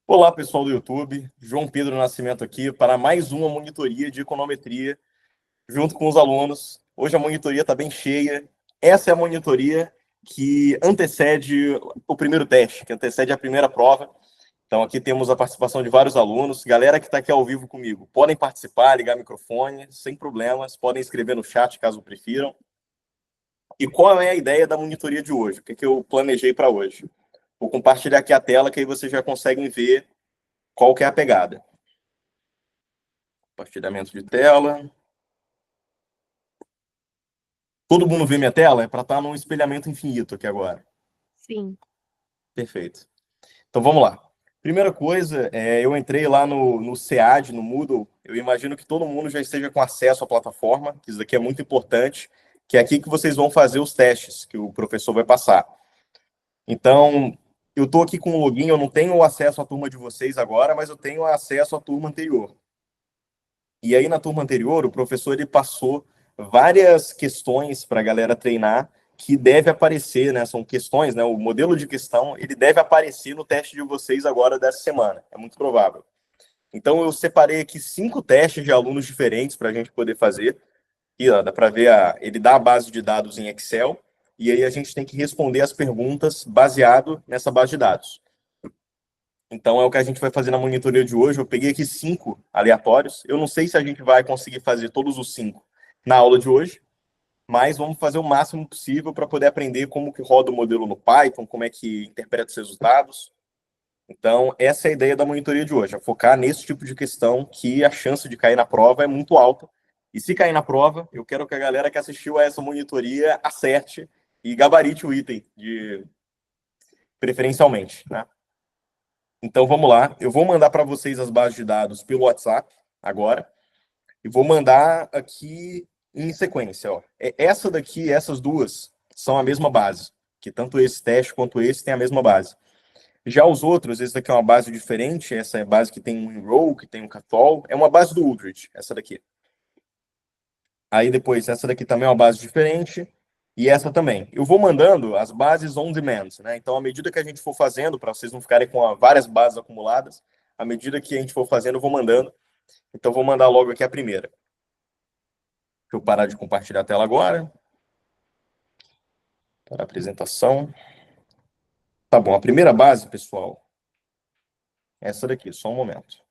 Olá, pessoal do YouTube. João Pedro Nascimento aqui para mais uma monitoria de econometria junto com os alunos. Hoje a monitoria está bem cheia. Essa é a monitoria que antecede o primeiro teste, que antecede a primeira prova. Então aqui temos a participação de vários alunos. Galera que está aqui ao vivo comigo, podem participar, ligar o microfone, sem problemas. Podem escrever no chat, caso prefiram. E qual é a ideia da monitoria de hoje? O que eu planejei para hoje? Vou compartilhar aqui a tela, que aí vocês já conseguem ver qual que é a pegada. Compartilhamento de tela. Todo mundo vê minha tela? É para estar num espelhamento infinito aqui agora. Sim. Perfeito. Então vamos lá. Primeira coisa, eu entrei lá no SEAD, no Moodle. Eu imagino que todo mundo já esteja com acesso à plataforma, que isso daqui é muito importante, que é aqui que vocês vão fazer os testes que o professor vai passar. Então, eu estou aqui com o login, eu não tenho acesso à turma de vocês agora, mas eu tenho acesso à turma anterior. E aí, na turma anterior, o professor ele passou várias questões para a galera treinar que deve aparecer, né? São questões, né? O modelo de questão, ele deve aparecer no teste de vocês agora dessa semana. É muito provável. Então, eu separei aqui 5 testes de alunos diferentes para a gente poder fazer. E ó, dá para ver, ele dá a base de dados em Excel, e aí a gente tem que responder as perguntas baseado nessa base de dados. Então, é o que a gente vai fazer na monitoria de hoje. Eu peguei aqui 5 aleatórios. Eu não sei se a gente vai conseguir fazer todos os 5 na aula de hoje, mas vamos fazer o máximo possível para poder aprender como que roda o modelo no Python, como é que interpreta os resultados. Então, essa é a ideia da monitoria de hoje, é focar nesse tipo de questão que a chance de cair na prova é muito alta. E se cair na prova, eu quero que a galera que assistiu a essa monitoria acerte e gabarite o item, preferencialmente, né? Então vamos lá, eu vou mandar para vocês as bases de dados pelo WhatsApp agora e vou mandar aqui em sequência. Ó. Essa daqui, essas duas são a mesma base, que tanto esse teste quanto esse tem a mesma base. Já os outros, esse daqui é uma base diferente, essa é a base que tem um enroll, que tem um catol, é uma base do Udrid, essa daqui. Aí depois, essa daqui também é uma base diferente, e essa também. Eu vou mandando as bases on demand, né? Então, à medida que a gente for fazendo, para vocês não ficarem com várias bases acumuladas, à medida que a gente for fazendo, eu vou mandando. Então, vou mandar logo aqui a primeira. Deixa eu parar de compartilhar a tela agora. Para a apresentação. Tá bom, a primeira base, pessoal, é essa daqui, só um momento.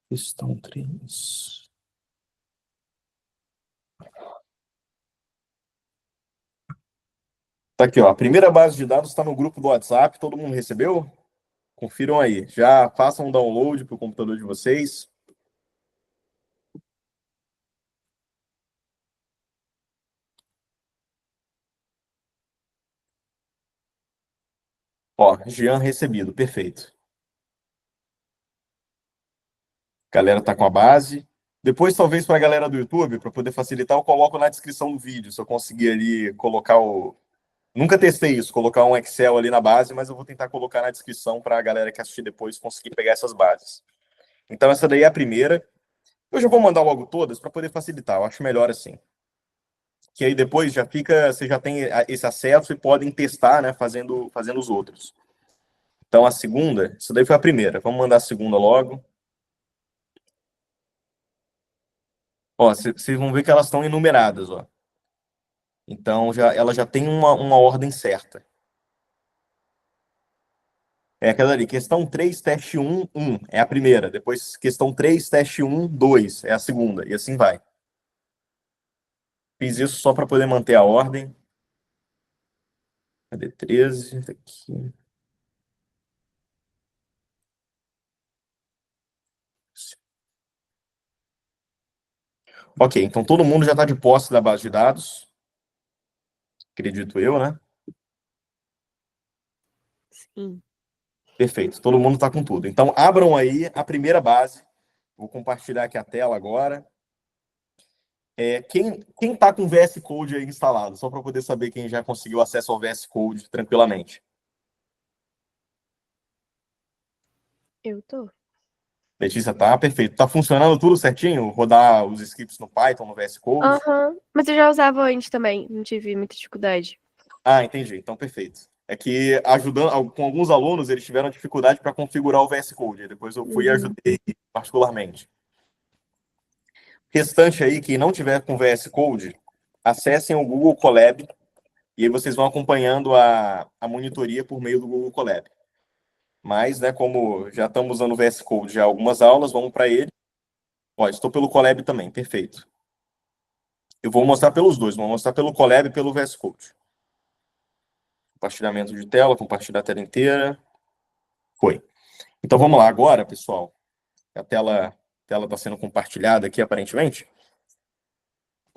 Questão 3. Tá aqui, ó. A primeira base de dados está no grupo do WhatsApp. Todo mundo recebeu? Confiram aí. Já façam um download para o computador de vocês. Ó, Jean recebido. Perfeito. A galera tá com a base. Depois, talvez, para a galera do YouTube, para poder facilitar, eu coloco na descrição do vídeo. Se eu conseguir ali colocar o. Nunca testei isso, colocar um Excel ali na base, mas eu vou tentar colocar na descrição para a galera que assistir depois conseguir pegar essas bases. Então, essa daí é a primeira. Eu já vou mandar logo todas para poder facilitar. Eu acho melhor assim. Que aí depois já fica, você já tem esse acesso e podem testar, né, fazendo os outros. Então, a segunda, isso daí foi a primeira. Vamos mandar a segunda logo. Ó, vocês vão ver que elas estão enumeradas, ó. Então, ela já tem uma ordem certa. É aquela ali, questão 3, teste 1, 1, é a primeira. Depois, questão 3, teste 1, 2, é a segunda. E assim vai. Fiz isso só para poder manter a ordem. Cadê 13? Aqui. Ok, então todo mundo já está de posse da base de dados. Acredito eu, né? Sim. Perfeito, todo mundo está com tudo. Então, abram aí a primeira base. Vou compartilhar aqui a tela agora. Quem está com o VS Code aí instalado? Só para poder saber quem já conseguiu acesso ao VS Code tranquilamente. Eu tô. Letícia, tá perfeito. Tá funcionando tudo certinho? Rodar os scripts no Python, no VS Code? Aham. Mas eu já usava antes também, não tive muita dificuldade. Ah, entendi. Então, perfeito. É que ajudando com alguns alunos, eles tiveram dificuldade para configurar o VS Code. Depois eu fui e Uhum. ajudei particularmente. Restante aí, quem não tiver com VS Code, acessem o Google Colab e aí vocês vão acompanhando a monitoria por meio do Google Colab. Mas, né, como já estamos usando o VS Code já há algumas aulas, vamos para ele. Ó, estou pelo Colab também, perfeito. Eu vou mostrar pelos dois, vou mostrar pelo Colab e pelo VS Code. Compartilhamento de tela, compartilhar a tela inteira. Foi. Então vamos lá agora, pessoal. A tela está sendo compartilhada aqui, aparentemente.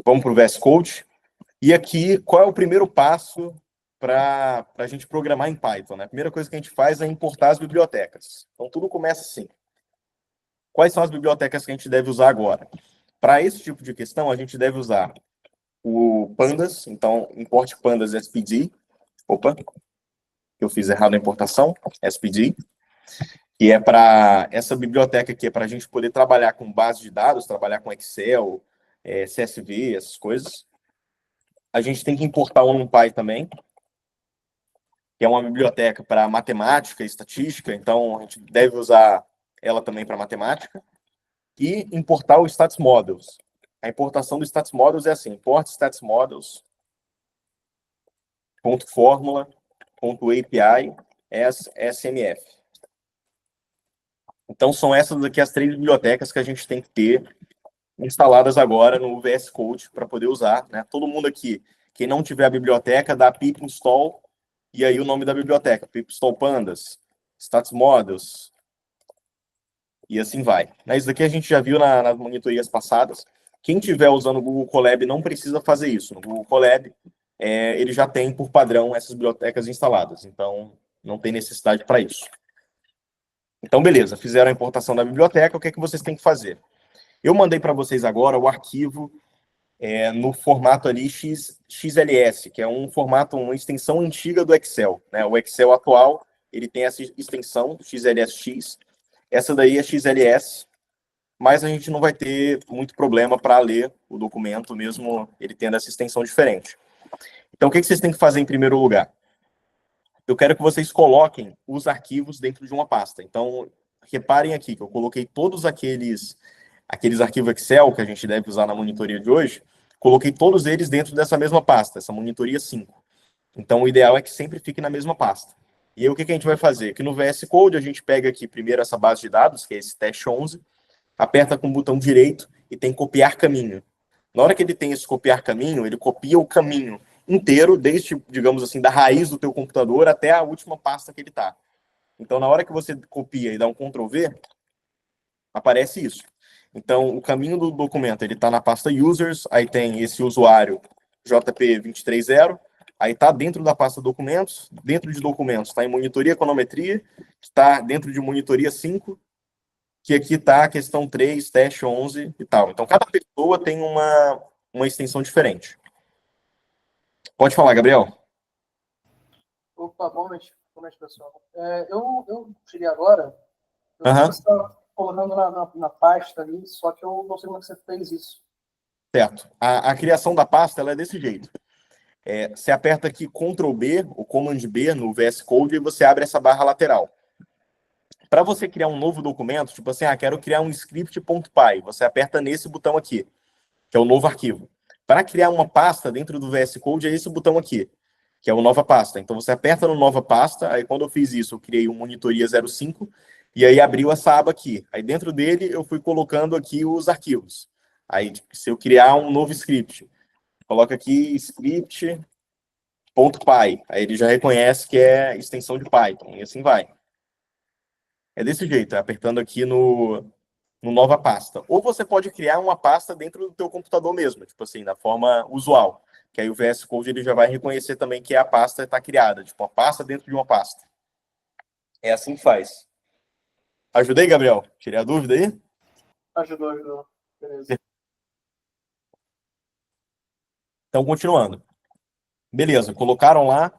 Vamos para o VS Code. E aqui, qual é o primeiro passo para a gente programar em Python? Né? A primeira coisa que a gente faz é importar as bibliotecas. Então tudo começa assim. Quais são as bibliotecas que a gente deve usar agora? Para esse tipo de questão, a gente deve usar o Pandas. Então, importe Pandas SPD. Opa, eu fiz errado a importação. SPD. Que é para essa biblioteca aqui, é para a gente poder trabalhar com base de dados, trabalhar com Excel, CSV, essas coisas. A gente tem que importar o NumPy também, que é uma biblioteca para matemática e estatística, então a gente deve usar ela também para matemática. E importar o Stats Models. A importação do Stats Models é assim, import Stats Models, ponto fórmula, ponto API, SMF. Então são essas aqui as 3 bibliotecas que a gente tem que ter instaladas agora no VS Code para poder usar, né? Todo mundo aqui, quem não tiver a biblioteca, dá pip install e aí o nome da biblioteca, pip install pandas, stats models e assim vai. Isso daqui a gente já viu nas monitorias passadas. Quem tiver usando o Google Colab não precisa fazer isso. No Google Colab, ele já tem por padrão essas bibliotecas instaladas, então não tem necessidade para isso. Então, beleza, fizeram a importação da biblioteca, o que é que vocês têm que fazer? Eu mandei para vocês agora o arquivo no formato ali XLS, que é um formato, uma extensão antiga do Excel. Né? O Excel atual, ele tem essa extensão XLSX. Essa daí é XLS, mas a gente não vai ter muito problema para ler o documento, mesmo ele tendo essa extensão diferente. Então, o que vocês têm que fazer em primeiro lugar? Eu quero que vocês coloquem os arquivos dentro de uma pasta. Então, reparem aqui que eu coloquei todos aqueles arquivos Excel que a gente deve usar na monitoria de hoje, coloquei todos eles dentro dessa mesma pasta, essa monitoria 5. Então, o ideal é que sempre fique na mesma pasta. E aí, o que a gente vai fazer? Aqui no VS Code, a gente pega aqui primeiro essa base de dados, que é esse teste 11, aperta com o botão direito e tem copiar caminho. Na hora que ele tem esse copiar caminho, ele copia o caminho inteiro, desde, digamos assim, da raiz do teu computador até a última pasta que ele está. Então, na hora que você copia e dá um Ctrl V, aparece isso. Então, o caminho do documento, ele está na pasta users, aí tem esse usuário JP230, aí está dentro da pasta documentos, dentro de documentos está em monitoria econometria, está dentro de monitoria 5, que aqui está a questão 3, teste 11 e tal. Então, cada pessoa tem uma extensão diferente. Pode falar, Gabriel. Opa, boa noite, pessoal. Eu cheguei agora, eu vi Aham. que você está colocando na pasta ali, só que eu não sei como é que você fez isso. Certo. A criação da pasta ela é desse jeito. Você aperta aqui Ctrl B, ou Command B no VS Code, e você abre essa barra lateral. Para você criar um novo documento, tipo assim, quero criar um script.py, você aperta nesse botão aqui, que é o novo arquivo. Para criar uma pasta dentro do VS Code, é esse botão aqui, que é o nova pasta. Então você aperta no nova pasta, aí quando eu fiz isso, eu criei um monitoria 05, e aí abriu essa aba aqui. Aí dentro dele eu fui colocando aqui os arquivos. Aí se eu criar um novo script, coloca aqui script.py, aí ele já reconhece que é extensão de Python, e assim vai. É desse jeito, apertando aqui no nova pasta. Ou você pode criar uma pasta dentro do teu computador mesmo, tipo assim, da forma usual. Que aí o VS Code ele já vai reconhecer também que a pasta está criada, tipo uma pasta dentro de uma pasta. É assim que faz. Ajudei, Gabriel? Tirei a dúvida aí? Ajudou. Beleza. Então, continuando. Beleza, colocaram lá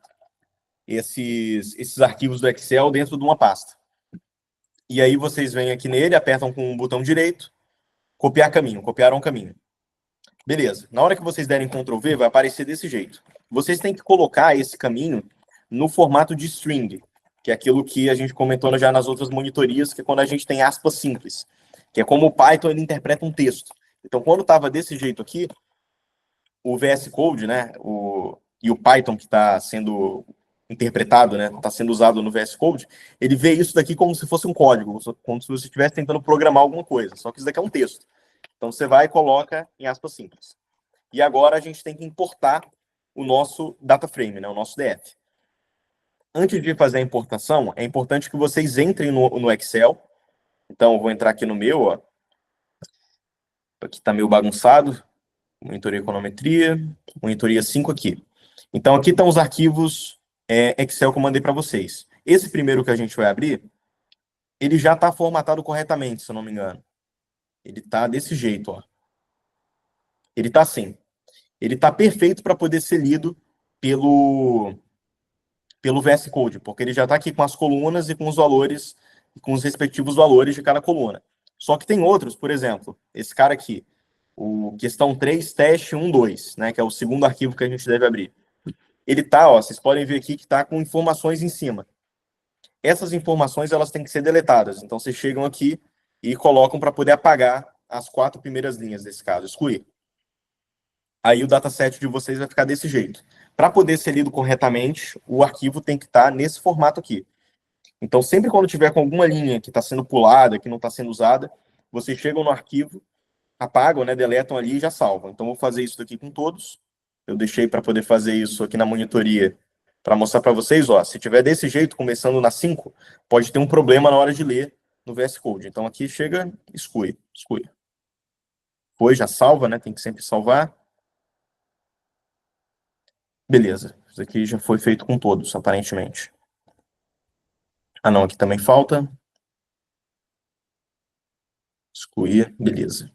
esses arquivos do Excel dentro de uma pasta. E aí vocês vêm aqui nele, apertam com o botão direito, copiar caminho, copiaram o caminho. Beleza. Na hora que vocês derem Ctrl V, vai aparecer desse jeito. Vocês têm que colocar esse caminho no formato de string, que é aquilo que a gente comentou já nas outras monitorias, que é quando a gente tem aspas simples, que é como o Python ele interpreta um texto. Então, quando estava desse jeito aqui, o VS Code, né, e o Python que está sendo interpretado, né, está sendo usado no VS Code, ele vê isso daqui como se fosse um código, como se você estivesse tentando programar alguma coisa, só que isso daqui é um texto. Então, você vai e coloca em aspas simples. E agora a gente tem que importar o nosso data frame, né, o nosso DF. Antes de fazer a importação, é importante que vocês entrem no Excel. Então, eu vou entrar aqui no meu, ó. Aqui está meio bagunçado. Monitoria econometria, monitoria 5 aqui. Então, aqui estão os arquivos Excel que eu mandei para vocês. Esse primeiro que a gente vai abrir, ele já está formatado corretamente, se eu não me engano. Ele está desse jeito, ó. Ele está assim. Ele está perfeito para poder ser lido pelo VS Code, porque ele já está aqui com as colunas e com os valores, com os respectivos valores de cada coluna. Só que tem outros, por exemplo, esse cara aqui, o questão 3, teste 1, 2, né, que é o segundo arquivo que a gente deve abrir. Ele tá, ó, vocês podem ver aqui que está com informações em cima. Essas informações, elas têm que ser deletadas. Então, vocês chegam aqui e colocam para poder apagar as 4 primeiras linhas desse caso, excluir. Aí o dataset de vocês vai ficar desse jeito. Para poder ser lido corretamente, o arquivo tem que estar nesse formato aqui. Então, sempre quando tiver com alguma linha que está sendo pulada, que não está sendo usada, vocês chegam no arquivo, apagam, né, deletam ali e já salvam. Então, vou fazer isso daqui com todos. Eu deixei para poder fazer isso aqui na monitoria, para mostrar para vocês, ó, se tiver desse jeito, começando na 5, pode ter um problema na hora de ler no VS Code. Então, aqui chega, exclui. Foi, já salva, né, tem que sempre salvar. Beleza, isso aqui já foi feito com todos, aparentemente. Ah, não, aqui também falta. Excluir, beleza.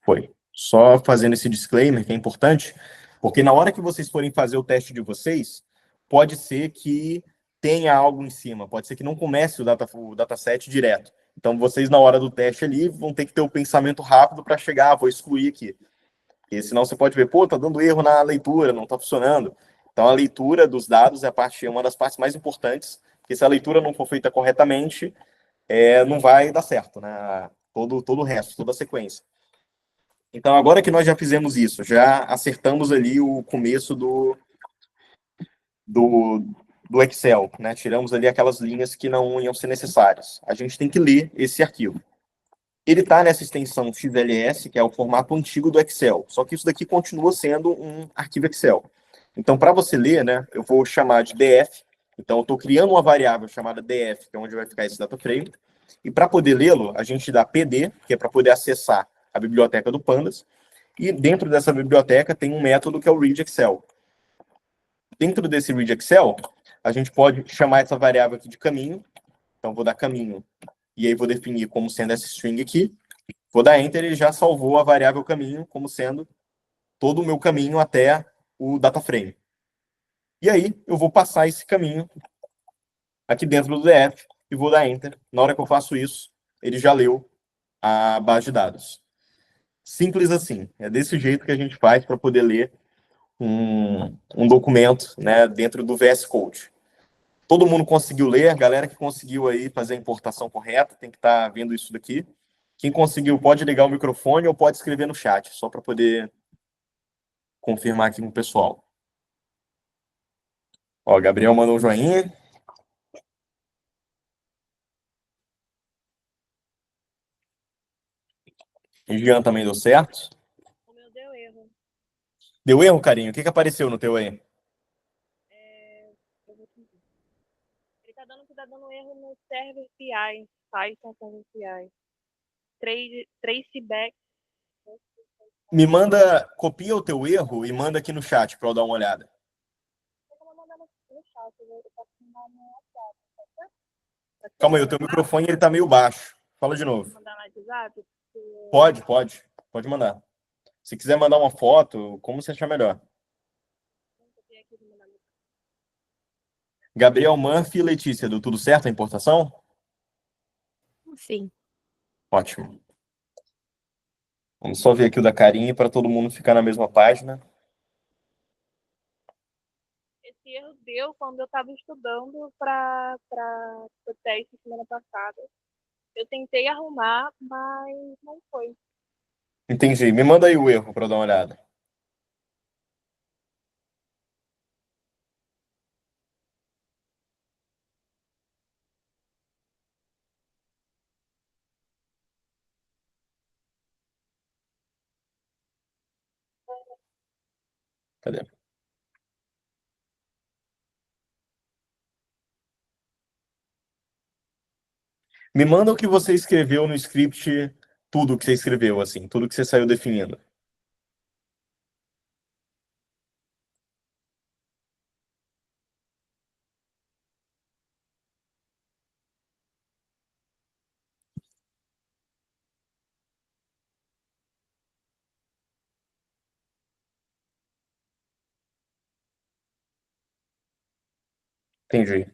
Foi. Só fazendo esse disclaimer, que é importante, porque na hora que vocês forem fazer o teste de vocês, pode ser que tenha algo em cima, pode ser que não comece o dataset direto. Então, vocês, na hora do teste ali, vão ter que ter o pensamento rápido para chegar, vou excluir aqui. Porque senão você pode ver, pô, tá dando erro na leitura, não tá funcionando. Então, a leitura dos dados é uma das partes mais importantes, porque se a leitura não for feita corretamente, não vai dar certo, né? Todo o resto, toda a sequência. Então, agora que nós já fizemos isso, já acertamos ali o começo do, do Excel, né? Tiramos ali aquelas linhas que não iam ser necessárias. A gente tem que ler esse arquivo. Ele está nessa extensão XLS, que é o formato antigo do Excel, só que isso daqui continua sendo um arquivo Excel. Então, para você ler, né, eu vou chamar de DF. Então, eu estou criando uma variável chamada DF, que é onde vai ficar esse data frame. E para poder lê-lo, a gente dá PD, que é para poder acessar a biblioteca do Pandas. E dentro dessa biblioteca tem um método que é o readExcel. Dentro desse readExcel, a gente pode chamar essa variável aqui de caminho. Então, vou dar caminho. E aí vou definir como sendo essa string aqui. Vou dar Enter e já salvou a variável caminho como sendo todo o meu caminho até o data frame. E aí eu vou passar esse caminho aqui dentro do DF e vou dar Enter. Na hora que eu faço isso, ele já leu a base de dados. Simples assim. É desse jeito que a gente faz para poder ler um documento, né, dentro do VS Code. Todo mundo conseguiu ler, a galera que conseguiu aí fazer a importação correta tem que estar vendo isso daqui. Quem conseguiu pode ligar o microfone ou pode escrever no chat, só para poder confirmar aqui com o pessoal. Ó, Gabriel mandou um joinha. Jean também deu certo. O meu deu erro. Deu erro, carinho? O que apareceu no teu aí? Ele tá dando erro no server PI, Python server PI. Traceback. Me manda, copia o teu erro e manda aqui no chat para eu dar uma olhada. Calma aí, o teu microfone ele tá meio baixo. Fala de novo. Mandar no WhatsApp? Pode mandar. Se quiser mandar uma foto, como você achar melhor. Gabriel Murphy e Letícia, deu tudo certo a importação? Sim. Ótimo. Vamos só ver aqui o da Karine para todo mundo ficar na mesma página. Esse erro deu quando eu estava estudando para o teste semana passada. Eu tentei arrumar, mas não foi. Entendi. Me manda aí o erro para eu dar uma olhada. Cadê? Me manda o que você escreveu no script, tudo que você escreveu, assim, tudo que você saiu definindo. Entendi.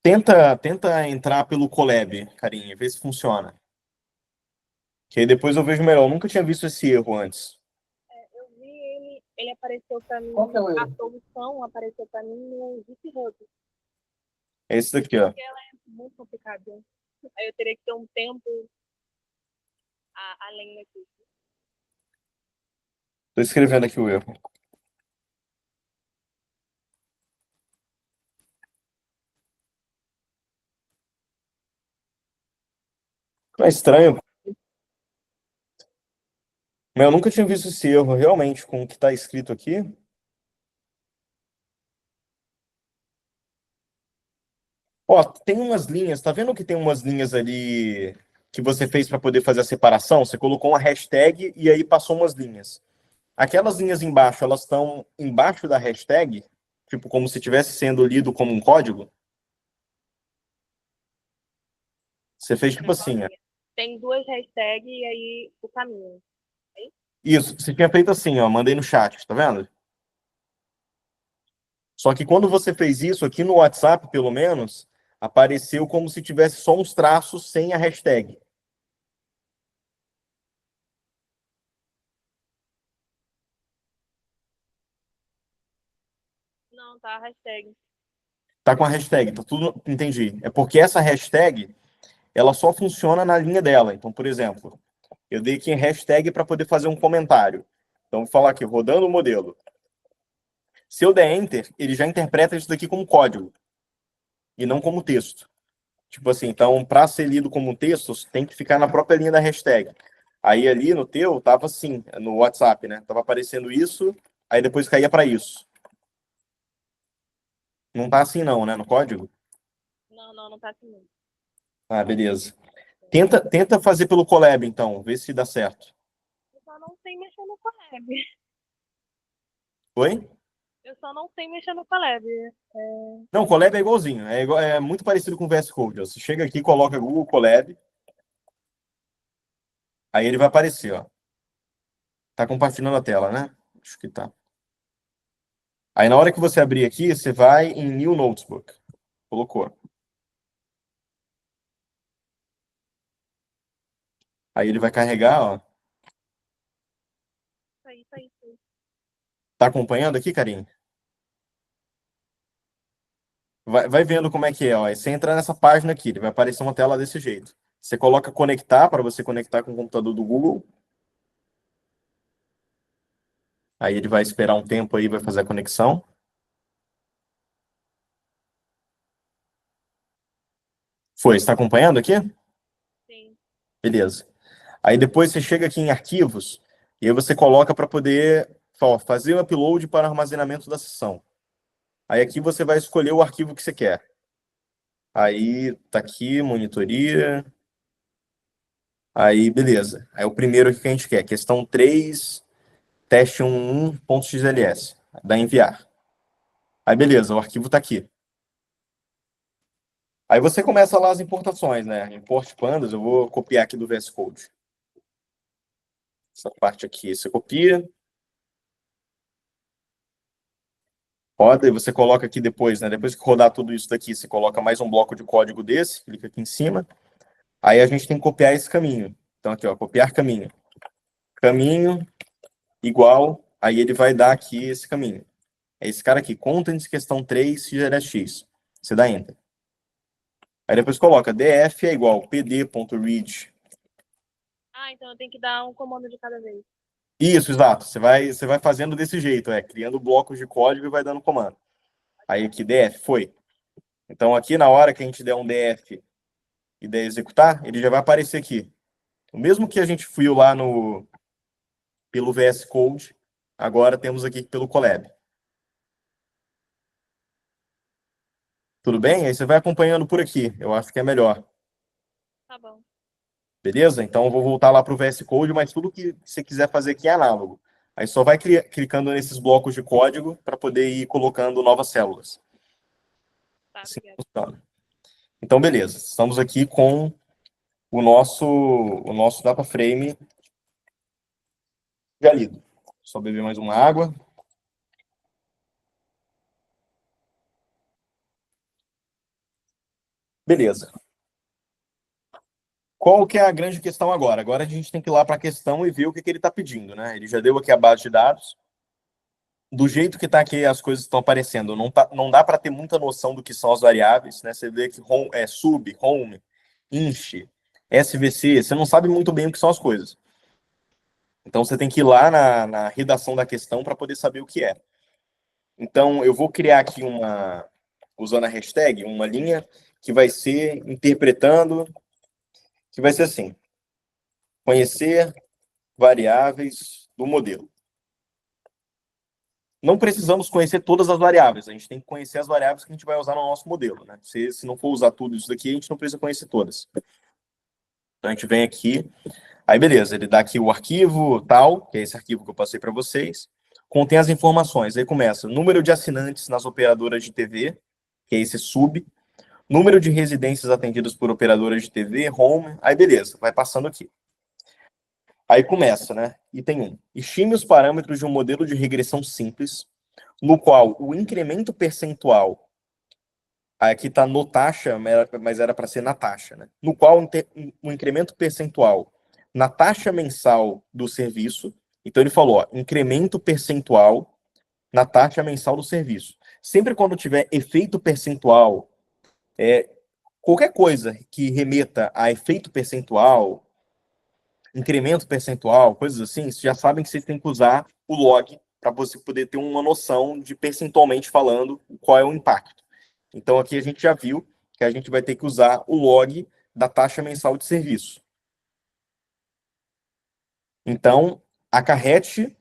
Tenta entrar pelo Colab, carinha, vê se funciona. Que aí depois eu vejo melhor. Eu nunca tinha visto esse erro antes. Eu vi ele apareceu para mim, Qual que é o a erro? solução apareceu para mim no GitHub. É esse daqui, ó. Porque ela é muito complicada. Aí eu teria que ter um tempo além daqui. Tô escrevendo aqui o erro. É estranho. Mas eu nunca tinha visto esse erro, realmente, com o que está escrito aqui. Ó, tem umas linhas, tá vendo que tem umas linhas ali que você fez para poder fazer a separação? Você colocou uma hashtag e aí passou umas linhas. Aquelas linhas embaixo, elas estão embaixo da hashtag, tipo como se estivesse sendo lido como um código. Você fez tipo assim, ó. Tem duas hashtags e aí o caminho. Isso, você tinha feito assim, ó, mandei no chat, tá vendo? Só que quando você fez isso aqui no WhatsApp, pelo menos, apareceu como se tivesse só uns traços sem a hashtag. Não, tá, hashtag. Tá com a hashtag, tá tudo, entendi. É porque essa hashtag, ela só funciona na linha dela. Então, por exemplo, eu dei aqui em hashtag para poder fazer um comentário. Então, vou falar aqui, rodando o modelo. Se eu der enter, ele já interpreta isso daqui como código e não como texto. Tipo assim, então, para ser lido como texto, tem que ficar na própria linha da hashtag. Aí ali no teu, tava assim, no WhatsApp, né? Tava aparecendo isso, aí depois caía para isso. Não tá assim não, né, no código? Não tá assim. Ah, beleza. Tenta fazer pelo Colab, então, vê se dá certo. Eu só não sei mexer no Colab. Oi? Eu só não sei mexer no Colab. Não, o Colab é igualzinho. É muito parecido com o VS Code. Ó. Você chega aqui, coloca Google Colab, aí ele vai aparecer, ó. Tá compartilhando a tela, né? Acho que tá. Aí na hora que você abrir aqui, você vai em New Notebook. Colocou. Aí ele vai carregar, ó. Isso aí. Tá acompanhando aqui, Karine? Vai vendo como é que é, ó. Aí você entra nessa página aqui, ele vai aparecer uma tela desse jeito. Você coloca conectar para você conectar com o computador do Google. Aí ele vai esperar um tempo aí, vai fazer a conexão. Foi, está acompanhando aqui? Sim. Beleza. Aí depois você chega aqui em arquivos e aí você coloca para poder ó, fazer o upload para armazenamento da sessão. Aí aqui você vai escolher o arquivo que você quer. Aí tá aqui, monitoria. Aí, beleza. Aí o primeiro aqui que a gente quer, questão 3 teste 11.xls. Dá enviar. Aí, beleza, o arquivo tá aqui. Aí você começa lá as importações, né? Import pandas, eu vou copiar aqui do VS Code. Essa parte aqui você copia. Roda e você coloca aqui depois, né? Depois que rodar tudo isso daqui, você coloca mais um bloco de código desse, clica aqui em cima. Aí a gente tem que copiar esse caminho. Então aqui, ó, copiar caminho. Caminho igual, aí ele vai dar aqui esse caminho. É esse cara aqui, contents questão 3, gera x. Você dá enter. Aí depois coloca df é igual pd.read. Ah, então eu tenho que dar um comando de cada vez. Isso, exato. Você vai fazendo desse jeito, criando blocos de código e vai dando comando. Aí aqui, df, foi. Então aqui na hora que a gente der um df e der executar, ele já vai aparecer aqui. O mesmo que a gente viu lá pelo VS Code, agora temos aqui pelo Colab. Tudo bem? Aí você vai acompanhando por aqui. Eu acho que é melhor. Tá bom. Beleza? Então eu vou voltar lá para o VS Code, mas tudo que você quiser fazer aqui é análogo. Aí só vai clicando nesses blocos de código para poder ir colocando novas células. Tá, Assim obrigada. funciona. Então, beleza. Estamos aqui com o nosso data frame já lido. Só beber mais uma água. Beleza. Qual que é a grande questão agora? Agora a gente tem que ir lá para a questão e ver o que ele está pedindo, né? Ele já deu aqui a base de dados. Do jeito que está aqui, as coisas estão aparecendo. Não dá para ter muita noção do que são as variáveis, né? Você vê que sub, home, inch, SVC, você não sabe muito bem o que são as coisas. Então você tem que ir lá na redação da questão para poder saber o que é. Então eu vou criar aqui usando a hashtag, uma linha que vai ser interpretando, que vai ser assim: conhecer variáveis do modelo. Não precisamos conhecer todas as variáveis, a gente tem que conhecer as variáveis que a gente vai usar no nosso modelo, né? Se não for usar tudo isso daqui, a gente não precisa conhecer todas. Então a gente vem aqui, aí beleza, ele dá aqui o arquivo tal, que é esse arquivo que eu passei para vocês, contém as informações, aí começa número de assinantes nas operadoras de TV, que é esse sub, número de residências atendidas por operadoras de TV, home, aí beleza, vai passando aqui. Aí começa, né? Item 1. Estime os parâmetros de um modelo de regressão simples, no qual o incremento percentual, aqui está no taxa, mas era para ser na taxa, né? No qual o incremento percentual na taxa mensal do serviço, então ele falou, ó, incremento percentual na taxa mensal do serviço. Sempre quando tiver efeito percentual, qualquer coisa que remeta a efeito percentual, incremento percentual, coisas assim, vocês já sabem que vocês têm que usar o log para você poder ter uma noção de percentualmente falando qual é o impacto. Então aqui a gente já viu que a gente vai ter que usar o log da taxa mensal de serviço. Então, acarrete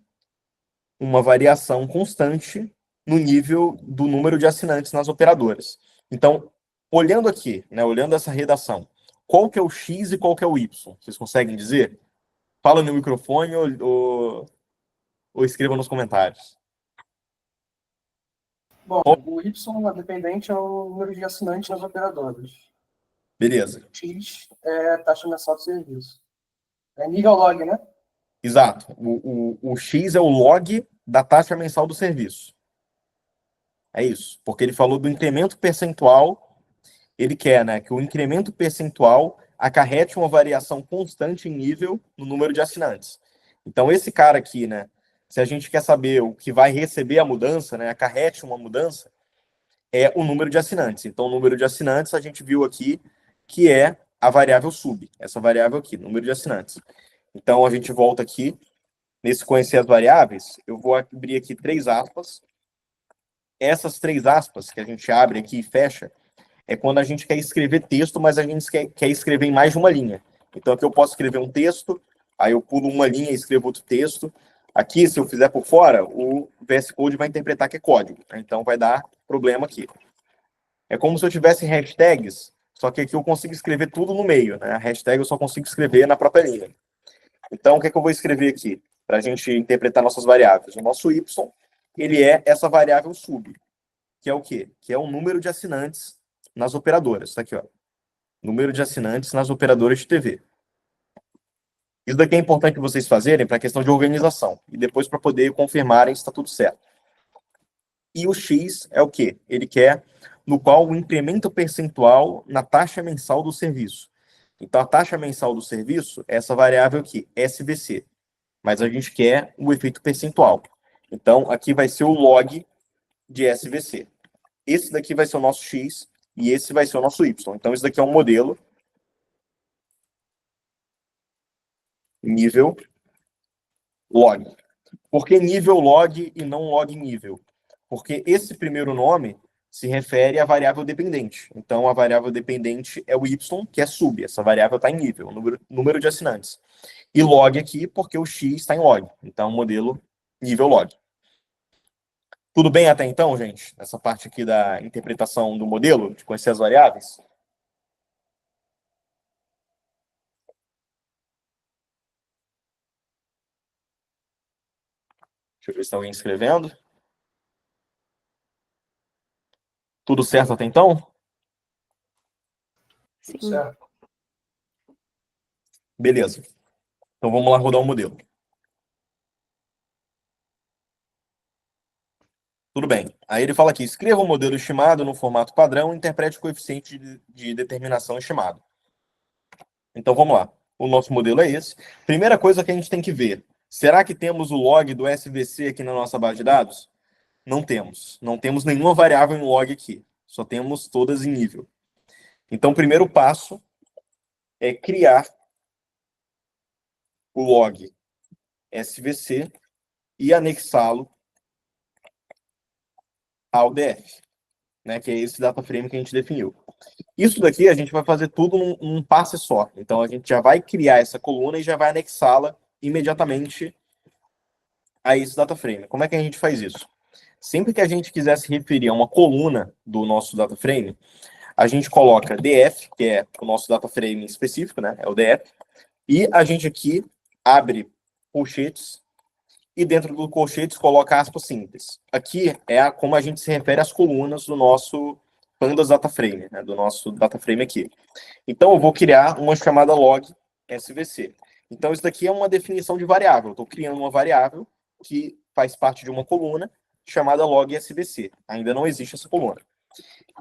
uma variação constante no nível do número de assinantes nas operadoras. Então, olhando aqui, né, olhando essa redação, qual que é o X e qual que é o Y? Vocês conseguem dizer? Fala no microfone ou escreva nos comentários. Bom, o Y dependente é o número de assinantes nas operadoras. Beleza. X é a taxa mensal de serviço. É nível log, né? Exato. O X é o log da taxa mensal do serviço. É isso. Porque ele falou do incremento percentual. Ele quer, né, que o incremento percentual acarrete uma variação constante em nível no número de assinantes. Então, esse cara aqui, né, se a gente quer saber o que vai receber a mudança, né, acarrete uma mudança, é o número de assinantes. Então, o número de assinantes a gente viu aqui que é a variável sub, essa variável aqui, número de assinantes. Então, a gente volta aqui, nesse conhecer as variáveis, eu vou abrir aqui 3 aspas. Essas 3 aspas que a gente abre aqui e fecha, é quando a gente quer escrever texto, mas a gente quer escrever em mais de uma linha. Então, aqui eu posso escrever um texto, aí eu pulo uma linha e escrevo outro texto. Aqui, se eu fizer por fora, o VS Code vai interpretar que é código. Então, vai dar problema aqui. É como se eu tivesse hashtags, só que aqui eu consigo escrever tudo no meio. Né? A hashtag eu só consigo escrever na própria linha. Então, o que é que eu vou escrever aqui? Para a gente interpretar nossas variáveis. O nosso y, ele é essa variável sub, que é o quê? Que é o número de assinantes nas operadoras. Tá aqui, ó. Número de assinantes nas operadoras de TV. Isso daqui é importante vocês fazerem para a questão de organização. E depois para poder confirmarem se está tudo certo. E o X é o quê? Ele quer no qual o incremento percentual na taxa mensal do serviço. Então, a taxa mensal do serviço é essa variável aqui, SVC. Mas a gente quer o efeito percentual. Então, aqui vai ser o log de SVC. Esse daqui vai ser o nosso X e esse vai ser o nosso Y. Então, esse daqui é um modelo nível log. Por que nível log e não log nível? Porque esse primeiro nome se refere à variável dependente. Então, a variável dependente é o Y, que é sub. Essa variável está em nível, número de assinantes. E log aqui, porque o X está em log. Então, modelo nível log. Tudo bem até então, gente? Essa parte aqui da interpretação do modelo, de conhecer as variáveis? Deixa eu ver se tem alguém escrevendo. Tudo certo até então? Sim. Certo. Beleza. Então vamos lá rodar o modelo. Tudo bem. Aí ele fala aqui, escreva o modelo estimado no formato padrão e interprete o coeficiente de determinação estimado. Então vamos lá. O nosso modelo é esse. Primeira coisa que a gente tem que ver, será que temos o log do SVC aqui na nossa base de dados? Não temos. Não temos nenhuma variável em log aqui. Só temos todas em nível. Então o primeiro passo é criar o log SVC e anexá-lo ao DF, né, que é esse data frame que a gente definiu. Isso daqui a gente vai fazer tudo num passe só. Então a gente já vai criar essa coluna e já vai anexá-la imediatamente a esse data frame. Como é que a gente faz isso? Sempre que a gente quiser se referir a uma coluna do nosso data frame, a gente coloca df, que é o nosso data frame específico, né, é o df, e a gente aqui abre colchetes e dentro do colchetes coloca aspas simples. Aqui é como a gente se refere às colunas do nosso pandas data frame, né, do nosso data frame aqui. Então eu vou criar uma chamada log SVC. Então isso daqui é uma definição de variável. Eu estou criando uma variável que faz parte de uma coluna chamada log SVC. Ainda não existe essa coluna.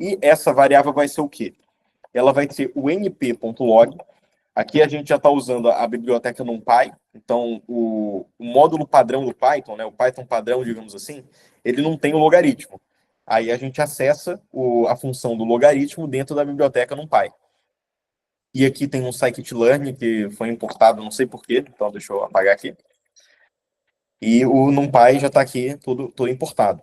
E essa variável vai ser o quê? Ela vai ser o np.log. Aqui a gente já está usando a biblioteca NumPy. Então, o módulo padrão do Python, né, o Python padrão, digamos assim, ele não tem o logaritmo. Aí a gente acessa a função do logaritmo dentro da biblioteca NumPy. E aqui tem um scikit-learn que foi importado, não sei porquê, então deixa eu apagar aqui. E o NumPy já está aqui todo importado.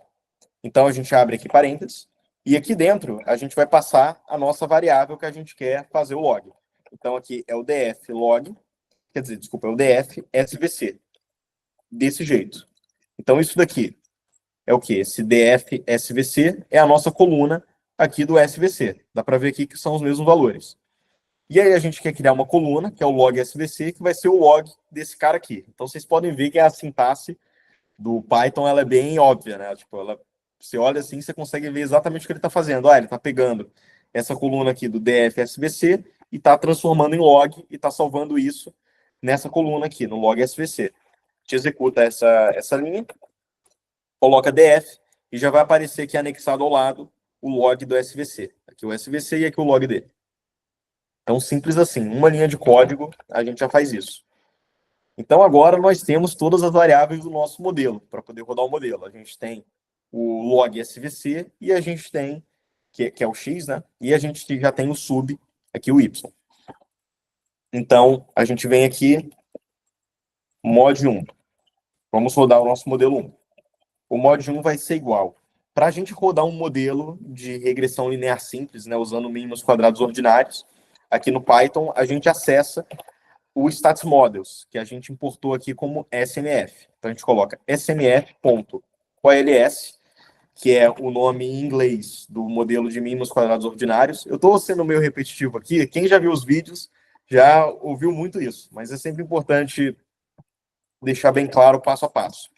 Então a gente abre aqui parênteses, e aqui dentro a gente vai passar a nossa variável que a gente quer fazer o log. Então aqui é o df log, quer dizer, desculpa, é o df svc. Desse jeito. Então isso daqui é o quê? Esse df svc é a nossa coluna aqui do svc. Dá para ver aqui que são os mesmos valores. E aí a gente quer criar uma coluna, que é o log SVC, que vai ser o log desse cara aqui. Então vocês podem ver que a sintaxe do Python ela é bem óbvia, né? Tipo, você olha assim, você consegue ver exatamente o que ele está fazendo. Ele está pegando essa coluna aqui do df SVC e está transformando em log e está salvando isso nessa coluna aqui, no log SVC. A gente executa essa linha, coloca df e já vai aparecer aqui anexado ao lado o log do SVC. Aqui o SVC e aqui o log dele. Então, simples assim, uma linha de código, a gente já faz isso. Então, agora nós temos todas as variáveis do nosso modelo, para poder rodar o modelo. A gente tem o log SVC e a gente tem, que é o X, né? E a gente já tem o sub, aqui o Y. Então, a gente vem aqui, mod 1. Vamos rodar o nosso modelo 1. O mod 1 vai ser igual. Para a gente rodar um modelo de regressão linear simples, né, usando mínimos quadrados ordinários, aqui no Python, a gente acessa o Stats Models, que a gente importou aqui como SMF. Então, a gente coloca smf.ols, que é o nome em inglês do modelo de mínimos quadrados ordinários. Eu estou sendo meio repetitivo aqui. Quem já viu os vídeos já ouviu muito isso, mas é sempre importante deixar bem claro passo a passo.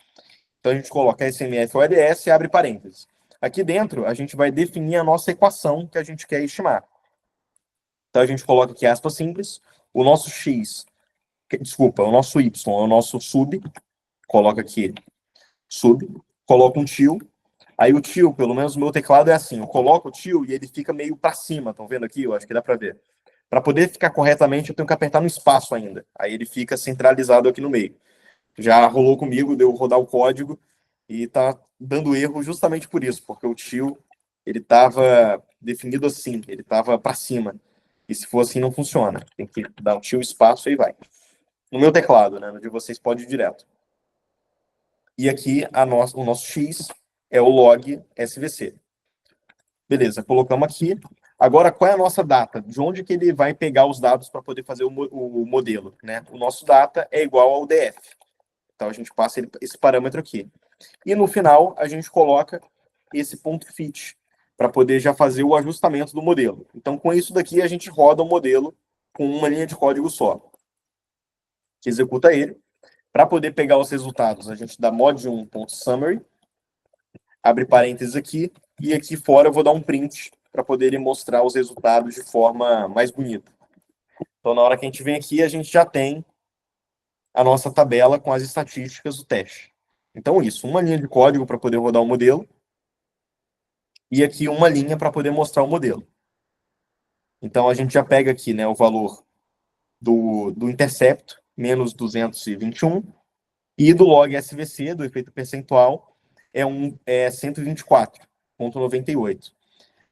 Então, a gente coloca smf.ols e abre parênteses. Aqui dentro, a gente vai definir a nossa equação que a gente quer estimar. Então, a gente coloca aqui aspas simples, o nosso x, o nosso y é o nosso sub, coloca aqui sub, coloca um til, Aí o tio, pelo menos o meu teclado é assim, eu coloco o tio e ele fica meio para cima, estão vendo aqui? Eu acho que dá para ver. Para poder ficar corretamente, eu tenho que apertar no espaço ainda. Aí ele fica centralizado aqui no meio. Já rolou comigo, deu rodar o código e tá dando erro justamente por isso, porque o tio, ele tava definido assim, ele tava para cima. E se for assim, não funciona. Tem que dar um tio espaço e vai. No meu teclado, né? No de vocês pode ir direto. E aqui o nosso X é o log SVC. Beleza, colocamos aqui. Agora, qual é a nossa data? De onde que ele vai pegar os dados para poder fazer o modelo? Né? O nosso data é igual ao DF. Então, a gente passa esse parâmetro aqui. E no final, a gente coloca esse ponto fit para poder já fazer o ajustamento do modelo. Então, com isso daqui, a gente roda o modelo com uma linha de código só. Que executa ele. Para poder pegar os resultados, a gente dá mod1.summary, abre parênteses aqui, e aqui fora eu vou dar um print para poder mostrar os resultados de forma mais bonita. Então, na hora que a gente vem aqui, a gente já tem a nossa tabela com as estatísticas do teste. Então, isso, uma linha de código para poder rodar o modelo, e aqui uma linha para poder mostrar o modelo. Então, a gente já pega aqui, né, o valor do intercepto, menos 221, e do log SVC, do efeito percentual, é 124,98.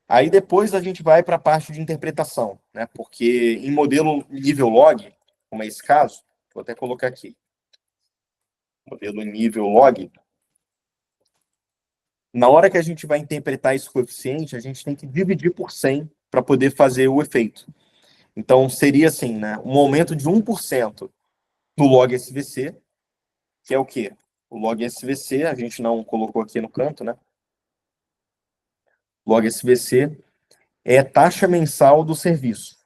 Aí depois a gente vai para a parte de interpretação, né? Porque em modelo nível log, como é esse caso, vou até colocar aqui, modelo nível log, na hora que a gente vai interpretar esse coeficiente, a gente tem que dividir por 100 para poder fazer o efeito. Então, seria assim, né? Um aumento de 1% do log SVC, que é o quê? O log SVC, a gente não colocou aqui no canto, né? Log SVC é taxa mensal do serviço.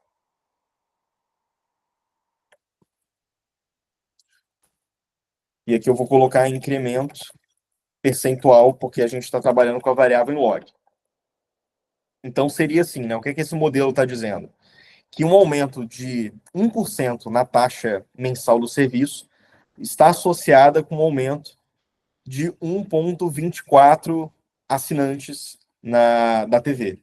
E aqui eu vou colocar incremento percentual, porque a gente está trabalhando com a variável em log. Então, seria assim, né? O que esse modelo está dizendo? Que um aumento de 1% na taxa mensal do serviço está associada com um aumento de 1,24 assinantes da TV.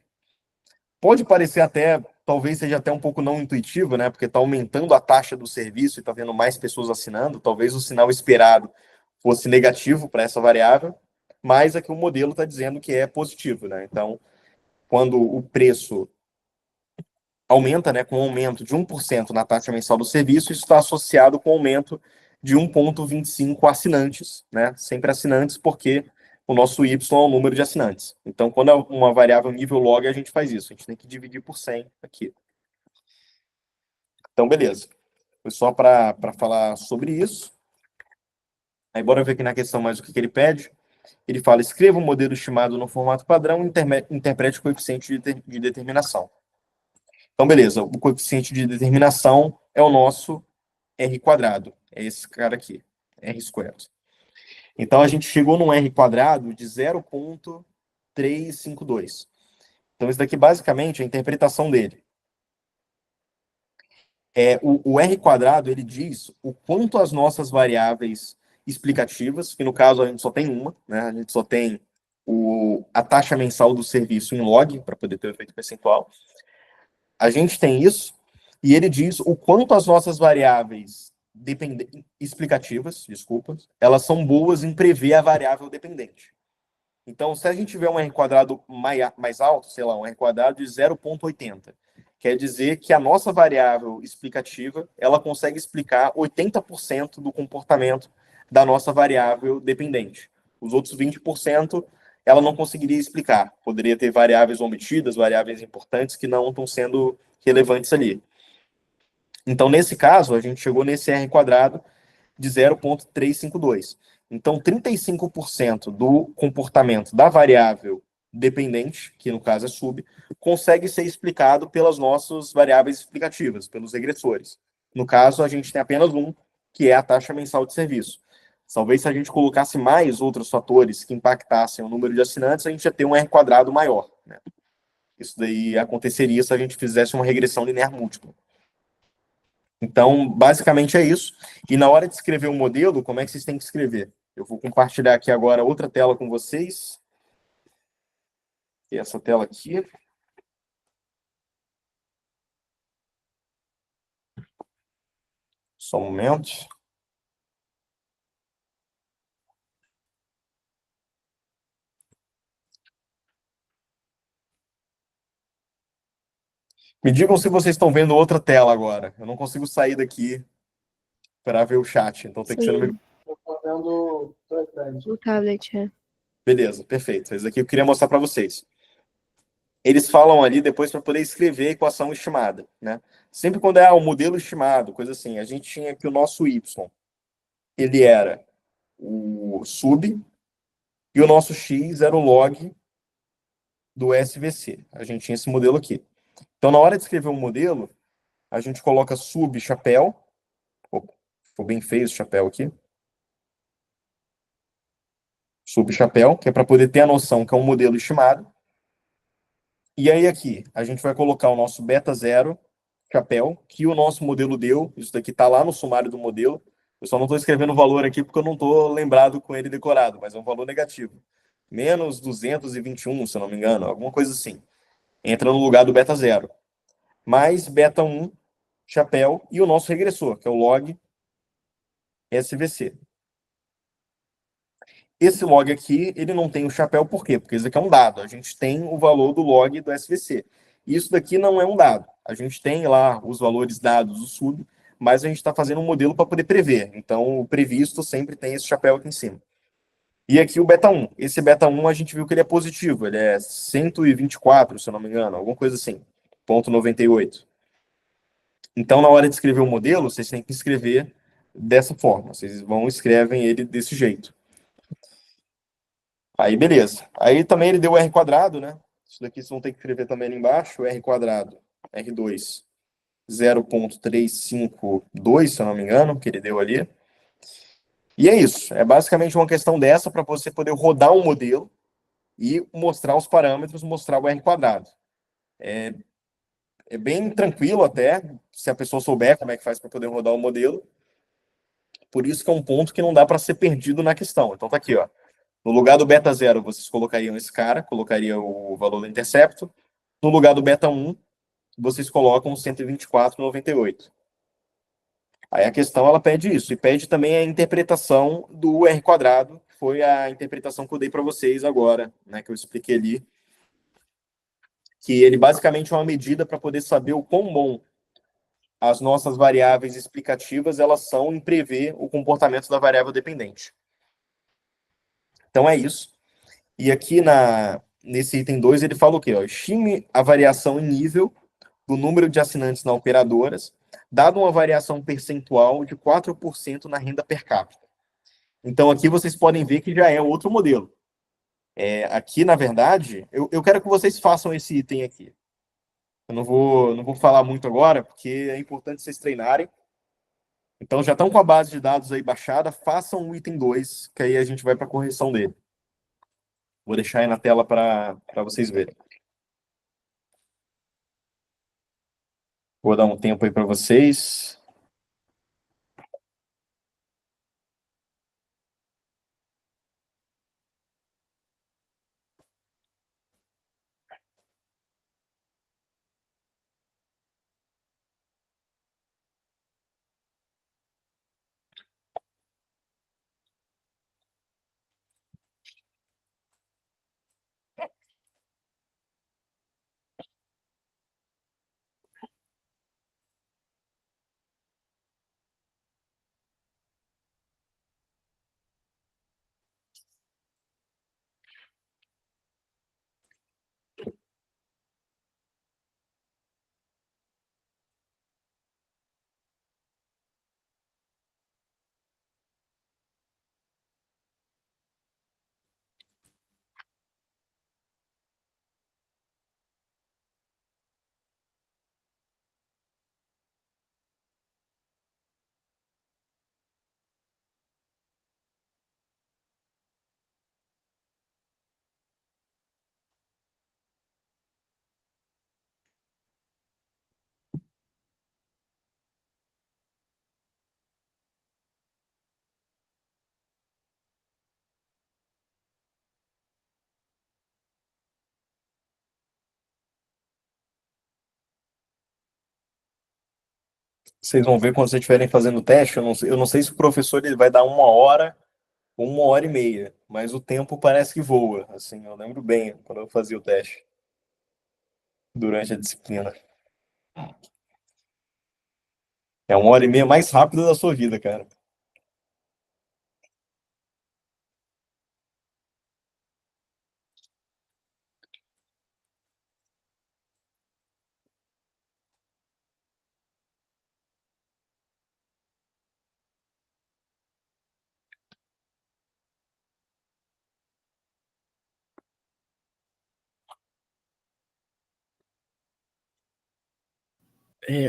Pode parecer até, talvez seja até um pouco não intuitivo, né? Porque está aumentando a taxa do serviço e está vendo mais pessoas assinando. Talvez o sinal esperado fosse negativo para essa variável, mas aqui o modelo está dizendo que é positivo, né? Então, quando o preço aumenta, né, com um aumento de 1% na taxa mensal do serviço, isso está associado com um aumento de 1,25 assinantes, né? Sempre assinantes, porque o nosso Y é o número de assinantes. Então, quando é uma variável nível log, a gente faz isso. A gente tem que dividir por 100 aqui. Então, beleza. Foi só para falar sobre isso. Aí, bora ver aqui na questão mais o que ele pede. Ele fala, escreva um modelo estimado no formato padrão e interprete o coeficiente de determinação. Então, beleza. O coeficiente de determinação é o nosso R quadrado. É esse cara aqui, R squared. Então, a gente chegou num R quadrado de 0,352. Então, isso daqui, basicamente, é a interpretação dele. O R quadrado, ele diz o quanto as nossas variáveis explicativas, que no caso a gente só tem uma, né? A gente só tem a taxa mensal do serviço em log, para poder ter o efeito percentual. A gente tem isso, e ele diz o quanto as nossas variáveis explicativas, elas são boas em prever a variável dependente. Então, se a gente tiver um R quadrado mais alto, sei lá, um R quadrado de 0,80, quer dizer que a nossa variável explicativa, ela consegue explicar 80% do comportamento da nossa variável dependente. Os outros 20%, ela não conseguiria explicar. Poderia ter variáveis omitidas, variáveis importantes que não estão sendo relevantes ali. Então, nesse caso, a gente chegou nesse R quadrado de 0,352. Então, 35% do comportamento da variável dependente, que no caso é sub, consegue ser explicado pelas nossas variáveis explicativas, pelos regressores. No caso, a gente tem apenas um, que é a taxa mensal de serviço. Talvez se a gente colocasse mais outros fatores que impactassem o número de assinantes, a gente ia ter um R quadrado maior, né? Isso daí aconteceria se a gente fizesse uma regressão linear múltipla. Então, basicamente é isso. E na hora de escrever o modelo, como é que vocês têm que escrever? Eu vou compartilhar aqui agora outra tela com vocês. E essa tela aqui. Só um momento. Me digam se vocês estão vendo outra tela agora. Eu não consigo sair daqui para ver o chat, então tem que ser no meu. Sim, Eu tô vendo o ecrã. o tablet, é. Beleza, perfeito. Isso aqui eu queria mostrar para vocês. Eles falam ali depois para poder escrever a equação estimada, né? Sempre quando é o modelo estimado, coisa assim, a gente tinha aqui o nosso y, ele era o sub e o nosso x era o log do SVC. A gente tinha esse modelo aqui. Então, na hora de escrever um modelo, a gente coloca sub chapéu. Opa, ficou bem feio esse chapéu aqui. Sub chapéu, que é para poder ter a noção que é um modelo estimado. E aí aqui, a gente vai colocar o nosso beta zero chapéu, que o nosso modelo deu. Isso daqui está lá no sumário do modelo. Eu só não estou escrevendo o valor aqui porque eu não estou lembrado com ele decorado, mas é um valor negativo. Menos 221, se eu não me engano, alguma coisa assim. Entra no lugar do beta zero. Mais beta 1 chapéu e o nosso regressor, que é o log SVC. Esse log aqui, ele não tem o chapéu, por quê? Porque isso aqui é um dado. A gente tem o valor do log do SVC. Isso daqui não é um dado. A gente tem lá os valores dados do sub, mas a gente está fazendo um modelo para poder prever. Então, o previsto sempre tem esse chapéu aqui em cima. E aqui o beta 1. Esse beta 1 a gente viu que ele é positivo. Ele é 124, se eu não me engano, alguma coisa assim. 0,98. Então, na hora de escrever o modelo, vocês têm que escrever dessa forma. Vocês vão escrevem ele desse jeito. Aí, beleza. Aí também ele deu o R quadrado, né? Isso daqui vocês vão ter que escrever também ali embaixo. R quadrado, R2, 0,352, se eu não me engano, que ele deu ali. E é isso. É basicamente uma questão dessa para você poder rodar um modelo e mostrar os parâmetros, mostrar o R quadrado. É bem tranquilo até, se a pessoa souber como é que faz para poder rodar o modelo. Por isso que é um ponto que não dá para ser perdido na questão. Então tá aqui, ó. No lugar do beta zero, vocês colocariam esse cara, colocaria o valor do intercepto. No lugar do beta 1, vocês colocam 124,98. Aí a questão ela pede isso, e pede também a interpretação do R quadrado, que foi a interpretação que eu dei para vocês agora, né, que eu expliquei ali, que ele basicamente é uma medida para poder saber o quão bom as nossas variáveis explicativas elas são em prever o comportamento da variável dependente. Então é isso. E aqui nesse item 2 ele fala o quê? Ó, estime a variação em nível do número de assinantes na operadoras, dado uma variação percentual de 4% na renda per capita. Então, aqui vocês podem ver que já é outro modelo. Aqui, na verdade, eu quero que vocês façam esse item aqui. Eu não vou falar muito agora, porque é importante vocês treinarem. Então, já estão com a base de dados aí baixada, façam o item 2, que aí a gente vai para a correção dele. Vou deixar aí na tela para vocês verem. Vou dar um tempo aí para vocês. Vocês vão ver quando vocês estiverem fazendo o teste. Eu não sei se o professor ele vai dar 1 hora ou 1 hora e meia, mas o tempo parece que voa. Assim, eu lembro bem quando eu fazia o teste durante a disciplina. É 1 hora e meia mais rápida da sua vida, cara.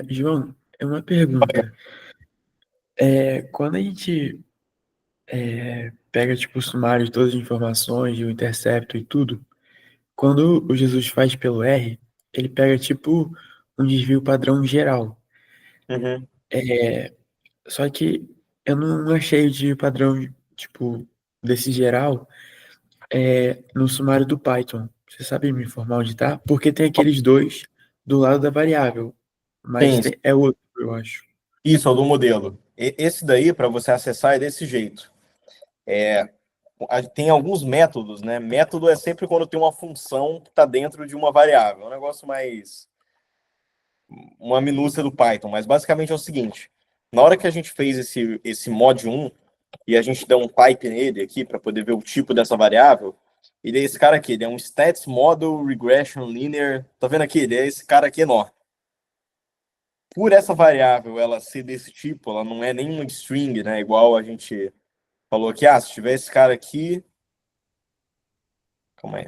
João, é uma pergunta. Quando a gente pega tipo o sumário de todas as informações, e o intercepto e tudo, quando o Jesus faz pelo R, ele pega tipo um desvio padrão geral. Uhum. Só que eu não achei o desvio padrão tipo desse geral no sumário do Python. Você sabe me informar onde tá? Porque tem aqueles dois do lado da variável, mas Tem é outro, eu acho. isso, é o do modelo. Esse daí, para você acessar, é desse jeito. Tem alguns métodos, né? Método é sempre quando tem uma função que está dentro de uma variável. É um negócio mais. Uma minúcia do Python, mas basicamente é o seguinte: na hora que a gente fez esse mod 1 e a gente deu um type nele aqui para poder ver o tipo dessa variável, ele é esse cara aqui, ele é um Stats Model Regression Linear. Tá vendo aqui? Ele é esse cara aqui enorme. Por essa variável ela ser desse tipo, ela não é nenhuma string, né? Igual a gente falou aqui, se tiver esse cara aqui. Calma aí.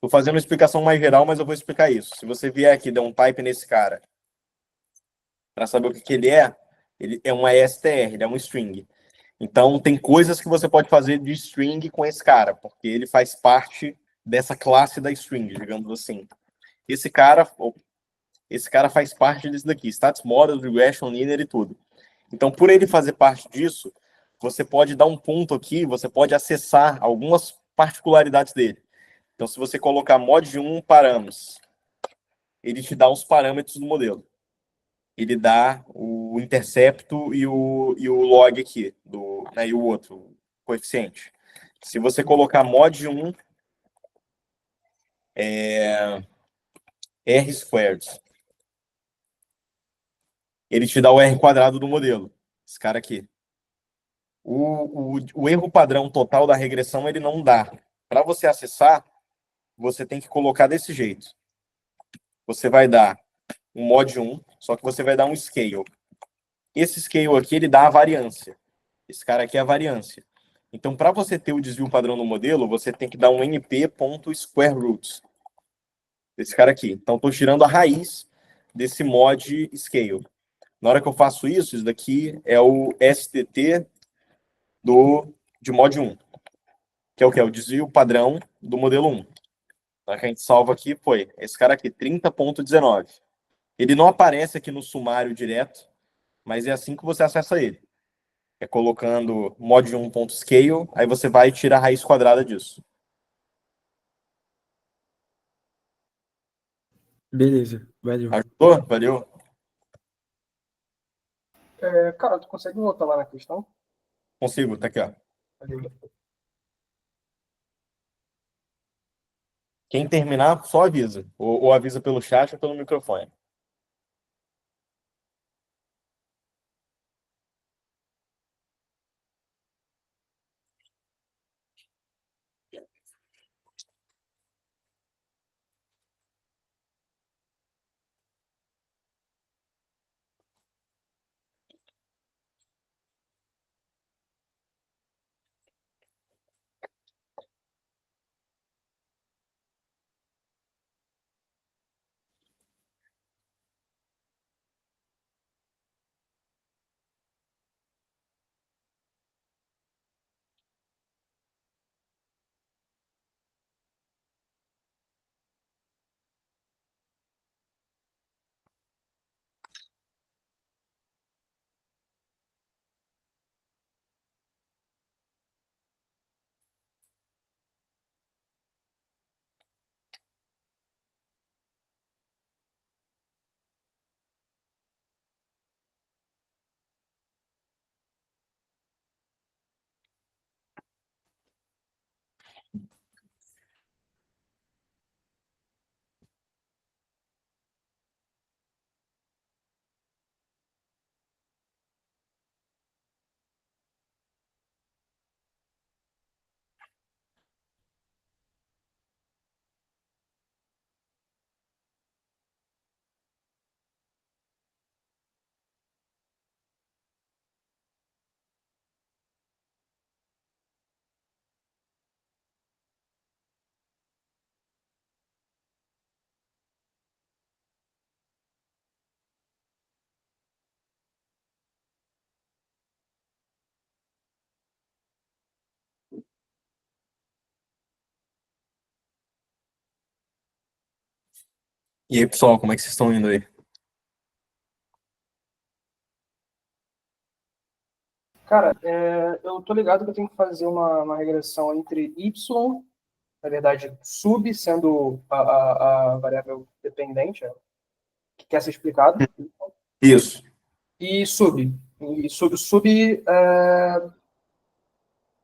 Tô fazendo uma explicação mais geral, mas eu vou explicar isso. Se você vier aqui e der um type nesse cara para saber o que ele é uma str, ele é um string. Então tem coisas que você pode fazer de string com esse cara, porque ele faz parte dessa classe da string, digamos assim. Esse cara, esse cara faz parte disso daqui, Stats Model, Regression Linear e tudo. Então, por ele fazer parte disso, você pode dar um ponto aqui, você pode acessar algumas particularidades dele. Então, se você colocar mod1 parâmetros, ele te dá os parâmetros do modelo. Ele dá o intercepto e o log aqui, né, e o outro, coeficiente. Se você colocar mod1 r squared, ele te dá o r quadrado do modelo. Esse cara aqui. O erro padrão total da regressão ele não dá. Para você acessar, você tem que colocar desse jeito. Você vai dar um mod1, só que você vai dar um scale. Esse scale aqui, ele dá a variância. Esse cara aqui é a variância. Então, para você ter o desvio padrão no modelo, você tem que dar um np.square desse cara aqui. Então, estou tirando a raiz desse mod scale. Na hora que eu faço isso, isso daqui é o STT de mod 1, que é o que? É o desvio padrão do modelo 1. Então, que a gente salva aqui foi esse cara aqui, 30.19. Ele não aparece aqui no sumário direto, mas é assim que você acessa ele. É colocando mod1.scale, aí você vai tirar a raiz quadrada disso. Beleza, valeu. Ajudou? Valeu? Cara, tu consegue voltar lá na questão? Consigo, tá aqui, ó. Valeu. Quem terminar, só avisa. Ou avisa pelo chat ou pelo microfone. E aí, pessoal, como é que vocês estão indo aí? Cara, eu tô ligado que eu tenho que fazer uma regressão entre y, na verdade, sub sendo a variável dependente, que quer ser explicado, Isso. e sub. E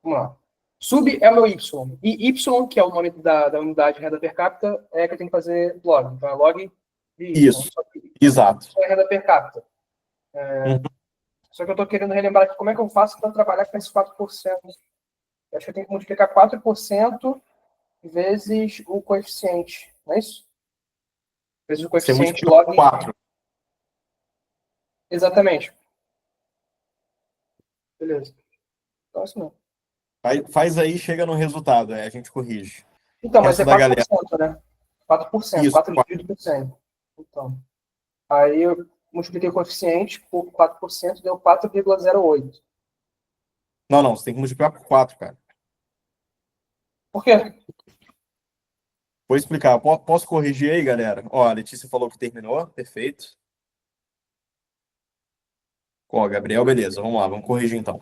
vamos lá. Sub é o meu y. E y, que é o nome da unidade de renda per capita, é que eu tenho que fazer log. Então é log de y. Isso. Só que Exato. isso é renda per capita. Uhum. Só que eu estou querendo relembrar aqui como é que eu faço para trabalhar com esses 4%. Eu acho que eu tenho que multiplicar 4% vezes o coeficiente, não é isso? Vezes o Você coeficiente multiplica por log. 4. Exatamente. Beleza. Então, assim não. Faz aí, chega no resultado, aí a gente corrige. Então, O mas resto é da galera. 4%, né? 4%. Isso. 4 dividido por 100. Então, aí eu multipliquei o coeficiente por 4%, deu 4,08. Não, você tem que multiplicar por 4, cara. Por quê? Vou explicar. Posso corrigir aí, galera? Ó, a Letícia falou que terminou. Perfeito. Ó, Gabriel, beleza. Vamos lá, vamos corrigir então.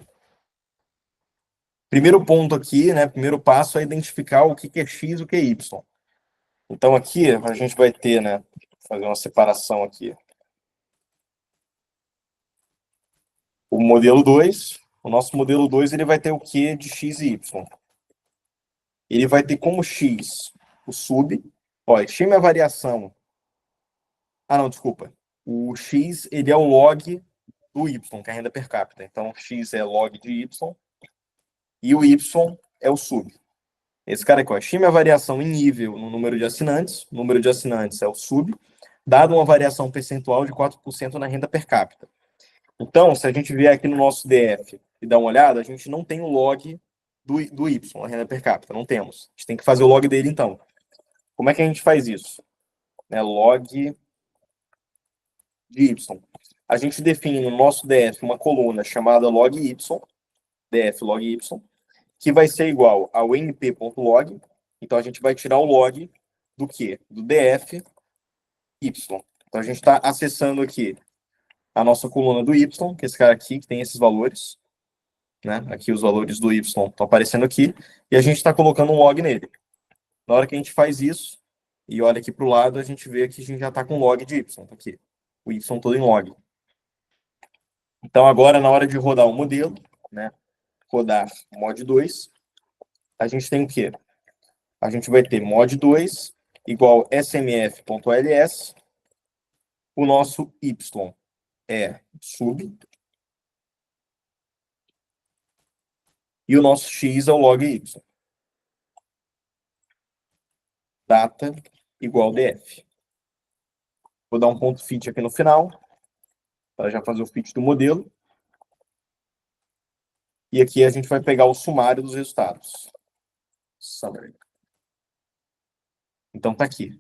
Primeiro ponto aqui, né? Primeiro passo é identificar o que é x e o que é y. Então aqui a gente vai ter, né? Vou fazer uma separação aqui. O modelo 2, o nosso modelo 2, ele vai ter o que de x e y? Ele vai ter como x o sub. Ó, estima a variação. Ah, não, desculpa. O x, ele é o log do y, que é a renda per capita. Então, x é log de y e o y é o sub. Esse cara aqui, ó, estime a variação em nível no número de assinantes. O número de assinantes é o sub, dado uma variação percentual de 4% na renda per capita. Então, se a gente vier aqui no nosso DF e dar uma olhada, a gente não tem o log do Y, a renda per capita, não temos. A gente tem que fazer o log dele, então. Como é que a gente faz isso? Log de Y. A gente define no nosso DF uma coluna chamada log Y, DF log Y, que vai ser igual ao np.log. Então, a gente vai tirar o log do quê? Do DF Y. Então, a gente está acessando aqui a nossa coluna do Y, que é esse cara aqui, que tem esses valores. Né? Aqui os valores do Y estão aparecendo aqui, e a gente está colocando um log nele. Na hora que a gente faz isso, e olha aqui para o lado, a gente vê que a gente já está com log de Y. Tá aqui. O Y todo em log. Então, agora, na hora de rodar o modelo, né? Rodar mod 2, a gente tem o quê? A gente vai ter mod 2 igual smf.ls. O nosso Y é sub. E o nosso X é o log Y. Data igual df. Vou dar um ponto fit aqui no final, para já fazer o fit do modelo. E aqui a gente vai pegar o sumário dos resultados. Summary. Então tá aqui.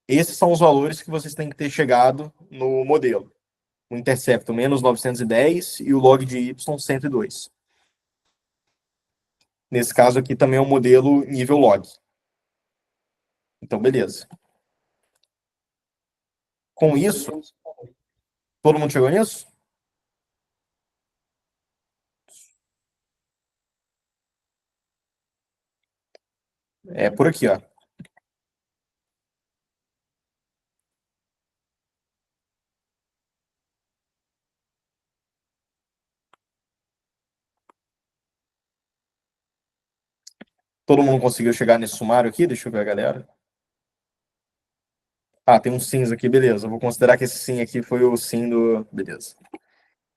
Esses são os valores que vocês têm que ter chegado no modelo. O intercepto menos 910 e o log de y 102. Nesse caso aqui também é o modelo nível log. Então, beleza. Com isso, todo mundo chegou nisso? É por aqui, ó. Todo mundo conseguiu chegar nesse sumário aqui? Deixa eu ver a galera. Ah, tem um sims aqui, beleza. Vou considerar que esse sim aqui foi o sim do... Beleza.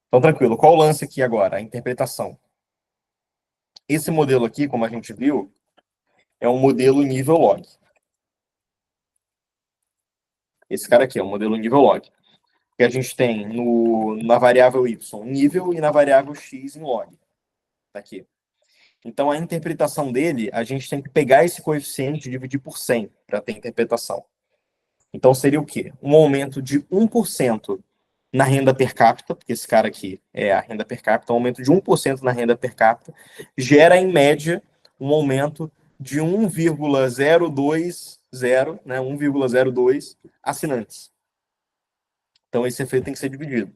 Então, tranquilo. Qual o lance aqui agora? A interpretação. Esse modelo aqui, como a gente viu, é um modelo nível log. Esse cara aqui é um modelo nível log. Que a gente tem na variável y nível e na variável x em log. Tá aqui. Então, a interpretação dele, a gente tem que pegar esse coeficiente e dividir por 100 para ter interpretação. Então, seria o quê? Um aumento de 1% na renda per capita, porque esse cara aqui é a renda per capita, um aumento de 1% na renda per capita, gera, em média, um aumento de 1,020, né, 1,02 assinantes. Então, esse efeito tem que ser dividido.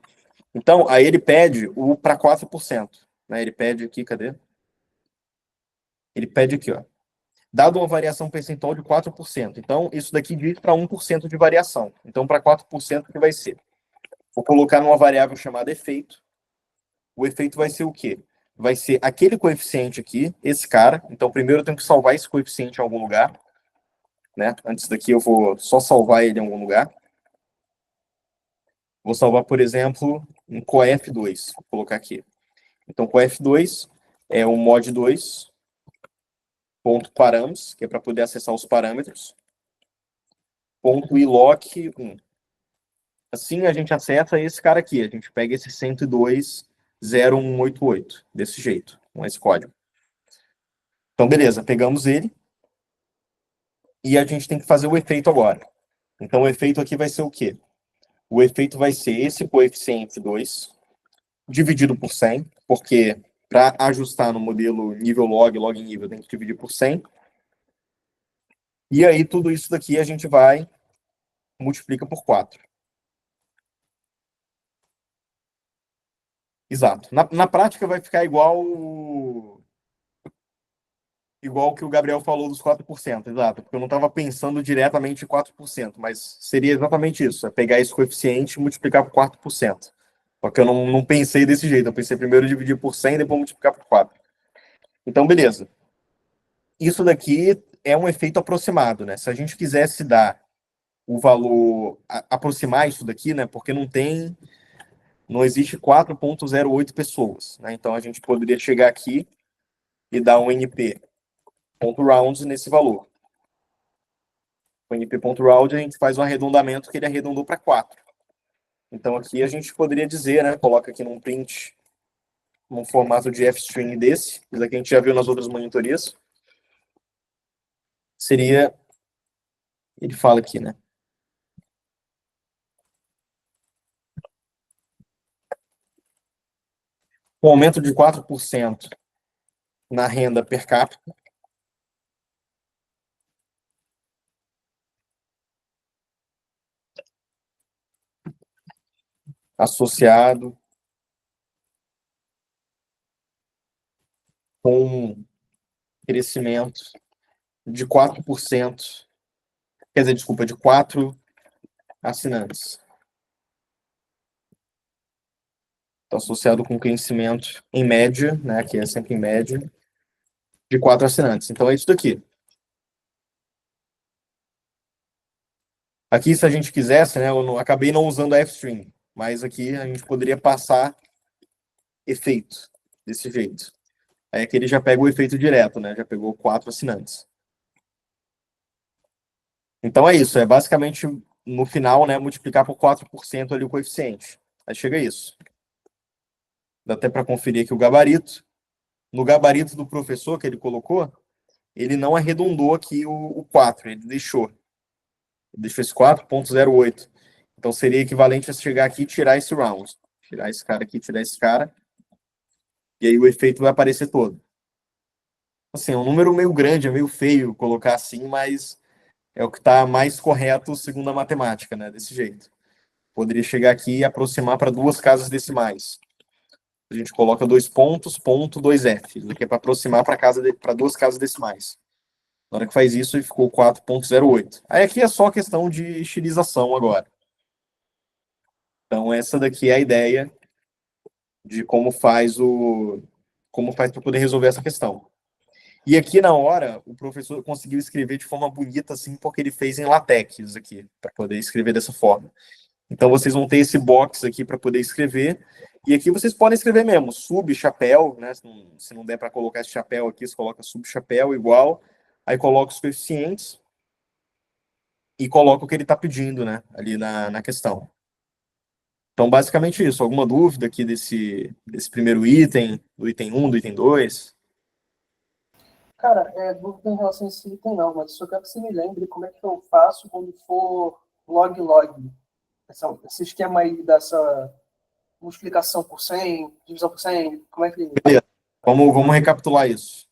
Então, aí ele pede o para 4%. Né? Ele pede aqui, cadê? Ele pede aqui, ó. Dado uma variação percentual de 4%. Então, isso daqui diz para 1% de variação. Então, para 4%, o que vai ser? Vou colocar numa variável chamada efeito. O efeito vai ser o quê? Vai ser aquele coeficiente aqui, esse cara. Então, primeiro eu tenho que salvar esse coeficiente em algum lugar. Né? Antes daqui eu vou só salvar ele em algum lugar. Vou salvar, por exemplo, um coef2. Vou colocar aqui. Então, coef2 é o mod2.params, que é para poder acessar os parâmetros. .iloc1. Assim a gente acessa esse cara aqui. A gente pega esse 102.0.188. Desse jeito, com esse código. Então, beleza. Pegamos ele. E a gente tem que fazer o efeito agora. Então, o efeito aqui vai ser o quê? O efeito vai ser esse coeficiente 2 dividido por 100, porque para ajustar no modelo nível log, log em nível, tem que dividir por 100. E aí, tudo isso daqui a gente vai multiplica por 4. Exato. Na prática vai ficar igual o que o Gabriel falou dos 4%, exato, porque eu não estava pensando diretamente em 4%, mas seria exatamente isso, é pegar esse coeficiente e multiplicar por 4%. Só que eu não pensei desse jeito, eu pensei primeiro dividir por 100 e depois multiplicar por 4. Então, beleza. Isso daqui é um efeito aproximado, né? Se a gente quisesse dar o valor, aproximar isso daqui, né? Porque não existe 4,08 pessoas, né? Então, a gente poderia chegar aqui e dar um np.round nesse valor. O np.round a gente faz um arredondamento que ele arredondou para 4. Então, aqui a gente poderia dizer, né? Coloca aqui num print, num formato de fstring desse, isso aqui a gente já viu nas outras monitorias. Seria, ele fala aqui, né? Um aumento de 4% na renda per capita, associado com crescimento de 4%, quer dizer, desculpa, de 4 assinantes. Está associado com crescimento em média, né, que é sempre em média, de 4 assinantes. Então é isso daqui. Aqui, se a gente quisesse, né, eu acabei não usando a fstring, mas aqui a gente poderia passar efeito desse jeito. Aí aqui ele já pega o efeito direto, né? Já pegou 4 assinantes. Então é isso, é basicamente no final, né, multiplicar por 4% ali o coeficiente. Aí chega isso. Dá até para conferir aqui o gabarito. No gabarito do professor que ele colocou, ele não arredondou aqui o 4, ele deixou. Ele deixou esse 4,08. Então seria equivalente a chegar aqui e tirar esse round. Tirar esse cara aqui, tirar esse cara. E aí o efeito vai aparecer todo. Assim, é um número meio grande, é meio feio colocar assim, mas é o que está mais correto segundo a matemática, né? Desse jeito. Poderia chegar aqui e aproximar para 2 casas decimais. A gente coloca 2 pontos, ponto 2F. Isso aqui é para aproximar para 2 casas decimais. Na hora que faz isso, ele ficou 4,08. Aí aqui é só questão de estilização agora. Então, essa daqui é a ideia de como faz para poder resolver essa questão. E aqui na hora, o professor conseguiu escrever de forma bonita, assim, porque ele fez em LaTeX isso aqui, para poder escrever dessa forma. Então, vocês vão ter esse box aqui para poder escrever. E aqui vocês podem escrever mesmo, sub-chapéu, né? Se não der para colocar esse chapéu aqui, você coloca sub-chapéu igual. Aí coloca os coeficientes e coloca o que ele está pedindo, né? Ali na questão. Então, basicamente isso. Alguma dúvida aqui desse primeiro item, do item 1, do item 2? Cara, dúvida em relação a esse item não, mas só quero que você me lembre como é que eu faço quando for log-log. Esse esquema aí dessa multiplicação por 100, divisão por 100, como é que... Beleza. Vamos recapitular isso.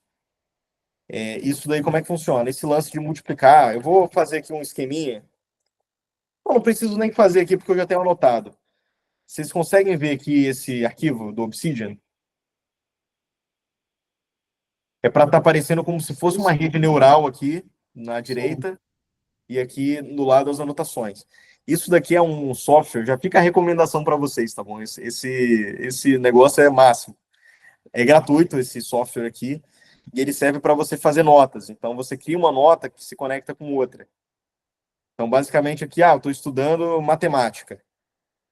Isso daí, como é que funciona? Esse lance de multiplicar, eu vou fazer aqui um esqueminha. Não preciso nem fazer aqui, porque eu já tenho anotado. Vocês conseguem ver aqui esse arquivo do Obsidian? É para estar aparecendo como se fosse uma rede neural aqui na direita e aqui do lado as anotações. Isso daqui é um software, já fica a recomendação para vocês, tá bom? Esse negócio é máximo. É gratuito esse software aqui e ele serve para você fazer notas. Então você cria uma nota que se conecta com outra. Então basicamente aqui, eu estou estudando matemática.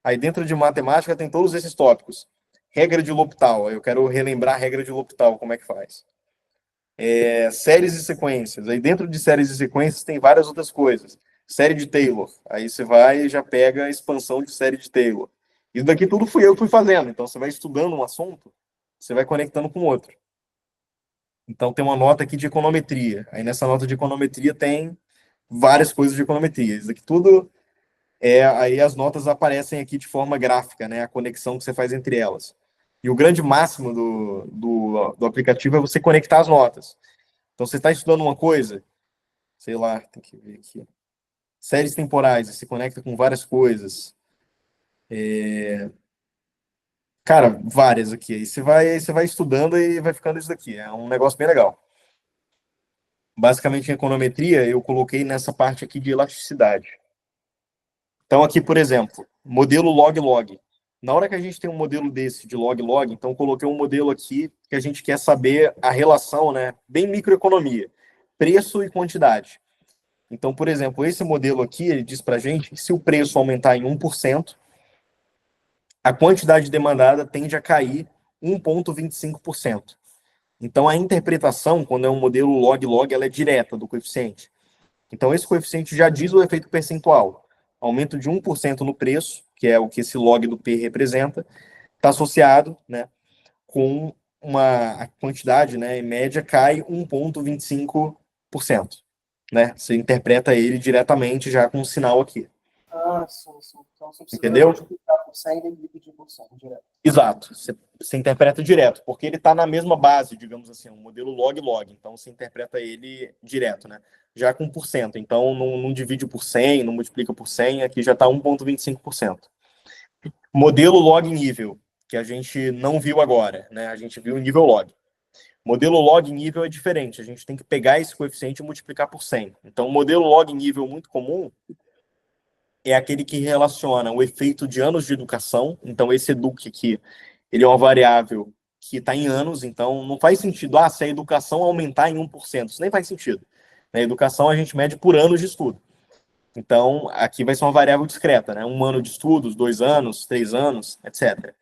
Aí dentro de matemática tem todos esses tópicos. Regra de L'Hopital, eu quero relembrar a regra de L'Hopital, como é que faz. Séries e sequências. Aí dentro de séries e sequências tem várias outras coisas. Série de Taylor. Aí você vai e já pega a expansão de série de Taylor. Isso daqui tudo eu que fui fazendo. Então você vai estudando um assunto, você vai conectando com outro. Então tem uma nota aqui de econometria. Aí nessa nota de econometria tem várias coisas de econometria. Isso aqui tudo aí as notas aparecem aqui de forma gráfica, né? A conexão que você faz entre elas. E o grande máximo do aplicativo é você conectar as notas. Então, você está estudando uma coisa, sei lá, tem que ver aqui. Séries temporais, você conecta com várias coisas. Cara, várias aqui. Aí você vai estudando e vai ficando isso daqui. É um negócio bem legal. Basicamente, em econometria, eu coloquei nessa parte aqui de elasticidade. Então, aqui, por exemplo, modelo log-log. Na hora que a gente tem um modelo desse de log-log, então coloquei um modelo aqui que a gente quer saber a relação, né, bem microeconomia, preço e quantidade. Então, por exemplo, esse modelo aqui, ele diz para a gente que se o preço aumentar em 1%, a quantidade demandada tende a cair 1,25%. Então, a interpretação, quando é um modelo log-log, ela é direta do coeficiente. Então, esse coeficiente já diz o efeito percentual. Aumento de 1% no preço, que é o que esse log do P representa, está associado, né, com a quantidade, né, em média, cai 1,25%. Né? Você interpreta ele diretamente já com um sinal aqui. Sim. Então você precisa Entendeu? multiplicar por 100 e dividir por 100 direto. Exato. Você interpreta direto, porque ele está na mesma base, digamos assim, um modelo log-log. Então, você interpreta ele direto, né? Já com 1%. Então, não divide por 100, não multiplica por 100, aqui já está 1,25%. Modelo log nível, que a gente não viu agora, né? A gente viu o nível log. Modelo log nível é diferente. A gente tem que pegar esse coeficiente e multiplicar por 100. Então, o modelo log nível muito comum é aquele que relaciona o efeito de anos de educação. Então, esse educ aqui, ele é uma variável que está em anos, então não faz sentido, se a educação aumentar em 1%, isso nem faz sentido. Na educação, a gente mede por anos de estudo. Então, aqui vai ser uma variável discreta, né? 1 ano de estudos, 2 anos, 3 anos, etc.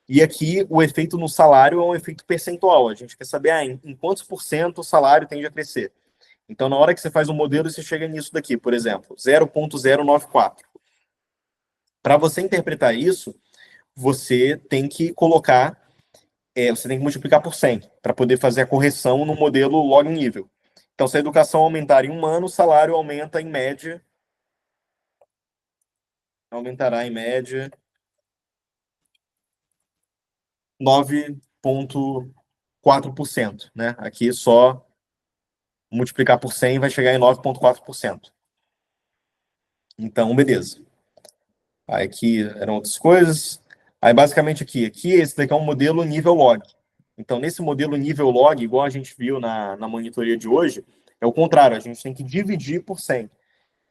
E aqui, o efeito no salário é um efeito percentual. A gente quer saber em quantos por cento o salário tende a crescer. Então, na hora que você faz um modelo, você chega nisso daqui, por exemplo, 0,094. Para você interpretar isso, você tem que colocar, você tem que multiplicar por 100, para poder fazer a correção no modelo log nível. Então, se a educação aumentar em 1 ano, o salário aumenta em média, aumentará em média 9,4%, né? Aqui só multiplicar por 100 vai chegar em 9,4%. Então, beleza. Aí aqui eram outras coisas. Aí, basicamente, aqui esse daqui é um modelo nível log. Então, nesse modelo nível log, igual a gente viu na monitoria de hoje, é o contrário, a gente tem que dividir por 100.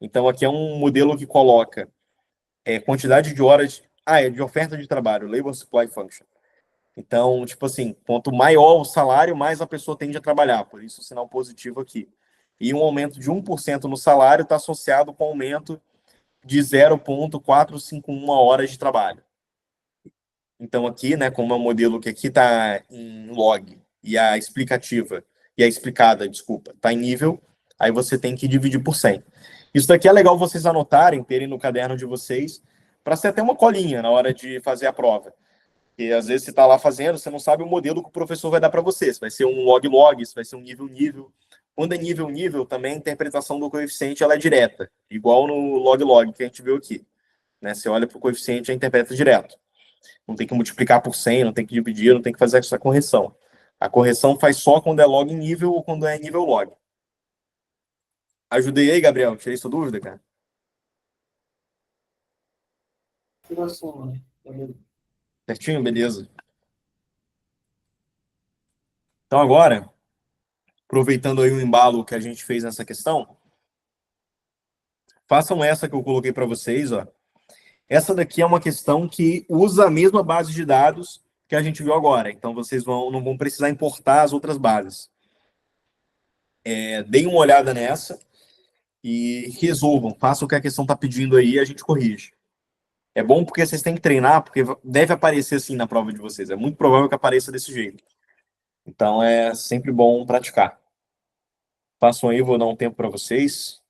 Então, aqui é um modelo que coloca quantidade de horas... é de oferta de trabalho, Labor Supply Function. Então, tipo assim, quanto maior o salário, mais a pessoa tende a trabalhar. Por isso, o sinal positivo aqui. E um aumento de 1% no salário está associado com aumento de 0,451 horas de trabalho. Então, aqui, né, como é um modelo que aqui está em log e a explicativa, e a explicada, desculpa, está em nível, aí você tem que dividir por 100. Isso daqui é legal vocês anotarem, terem no caderno de vocês, para ser até uma colinha na hora de fazer a prova. Porque às vezes você está lá fazendo, você não sabe o modelo que o professor vai dar para você. Se vai ser um log-log, se vai ser um nível-nível. Quando é nível-nível, também a interpretação do coeficiente ela é direta, igual no log-log que a gente viu aqui. Né? Você olha para o coeficiente e interpreta direto. Não tem que multiplicar por 100, não tem que dividir, não tem que fazer essa correção. A correção faz só quando é log em nível ou quando é nível log. Ajudei aí, Gabriel? Tirei sua dúvida, cara? Tudo assim, mano. Beleza. Certinho? Beleza. Então agora, aproveitando aí o embalo que a gente fez nessa questão, façam essa que eu coloquei para vocês, ó. Essa daqui é uma questão que usa a mesma base de dados que a gente viu agora. Então vocês não vão precisar importar as outras bases. Deem uma olhada nessa e resolvam. Façam o que a questão está pedindo aí e a gente corrige. É bom porque vocês têm que treinar, porque deve aparecer assim na prova de vocês. É muito provável que apareça desse jeito. Então é sempre bom praticar. Façam aí, vou dar um tempo para vocês.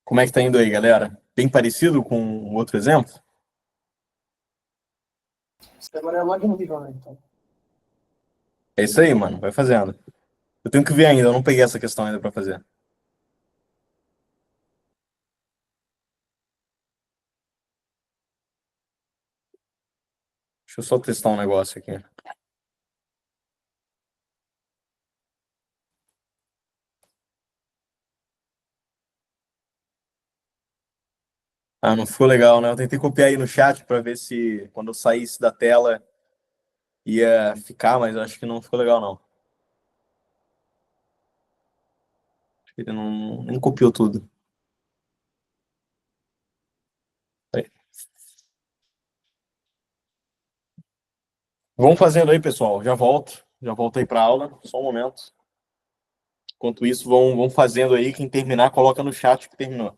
Como é que tá indo aí, galera? Bem parecido com o outro exemplo? Isso agora é log nível, né? Então. É isso aí, mano. Vai fazendo. Eu tenho que ver ainda, eu não peguei essa questão ainda para fazer. Deixa eu só testar um negócio aqui. Ah, não ficou legal, né? Eu tentei copiar aí no chat para ver se quando eu saísse da tela ia ficar, mas acho que não ficou legal, não. Acho que ele não nem copiou tudo. Aí. Vamos fazendo aí, pessoal. Já volto. Já volto aí para aula. Só um momento. Enquanto isso, vão fazendo aí. Quem terminar, coloca no chat que terminou.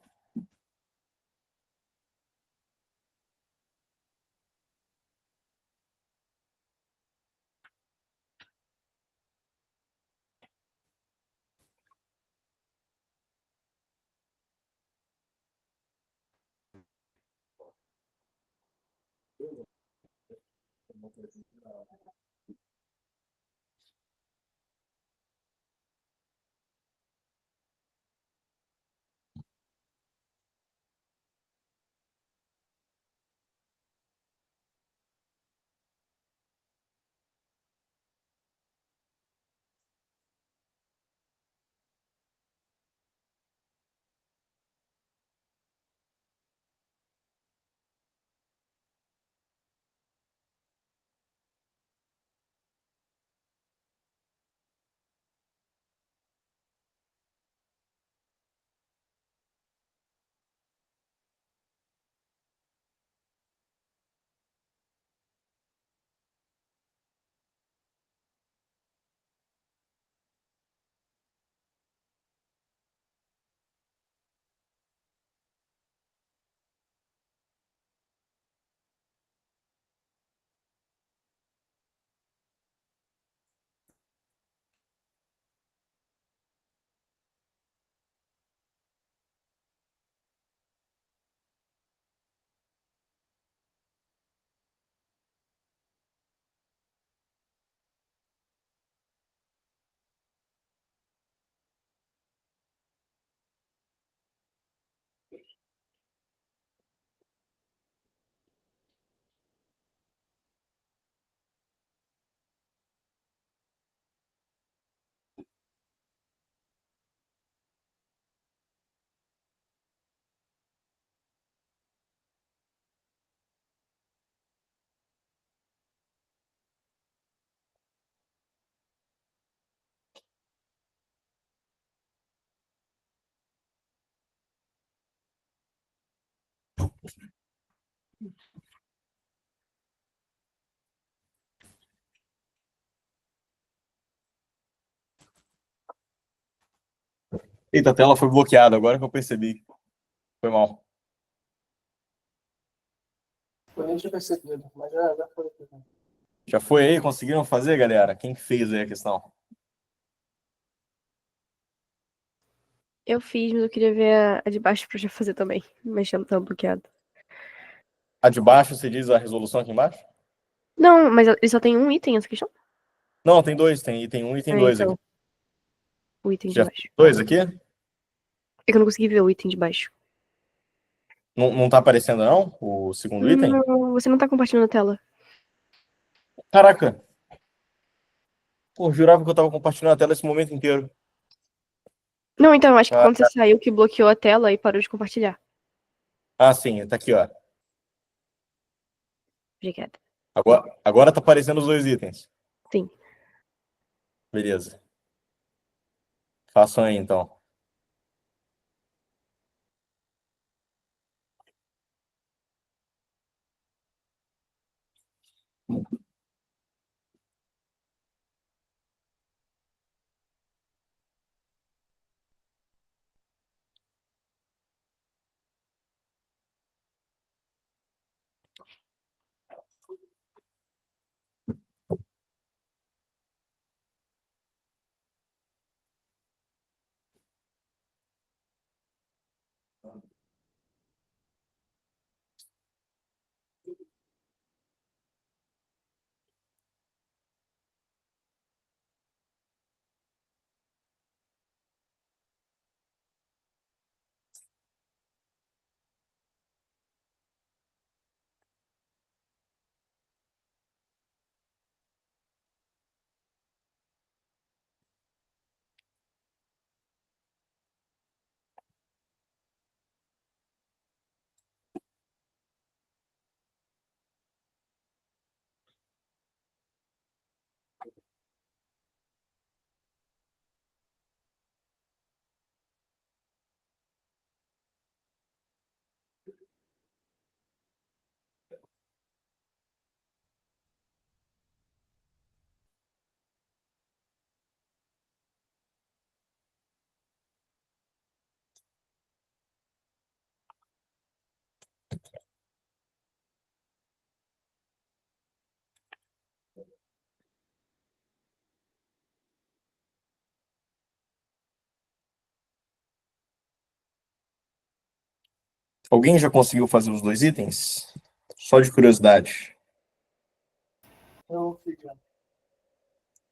Eita, a tela foi bloqueada, agora que eu percebi. Foi mal. Eu nem tinha percebido, mas já foi aqui. Já foi aí? Conseguiram fazer, galera? Quem que fez aí a questão? Eu fiz, mas eu queria ver a de baixo pra já fazer também. Mas já não tava bloqueado. A de baixo, você diz a resolução aqui embaixo? Não, mas ele só tem um item essa questão? Não, tem dois, tem item um e item É, dois aqui. então, o item de Já baixo. dois aqui? É que eu não consegui ver o item de baixo. Não tá aparecendo, não? O segundo item? Não, você não tá compartilhando a tela. Caraca! Pô, jurava que eu tava compartilhando a tela esse momento inteiro. Não, então, acho que Ah, quando você saiu que bloqueou a tela e parou de compartilhar. sim, tá aqui, ó. Obrigada. Agora tá aparecendo os dois itens. Sim. Beleza. Façam aí, então. Alguém já conseguiu fazer os dois itens? Só de curiosidade. Eu fiz já.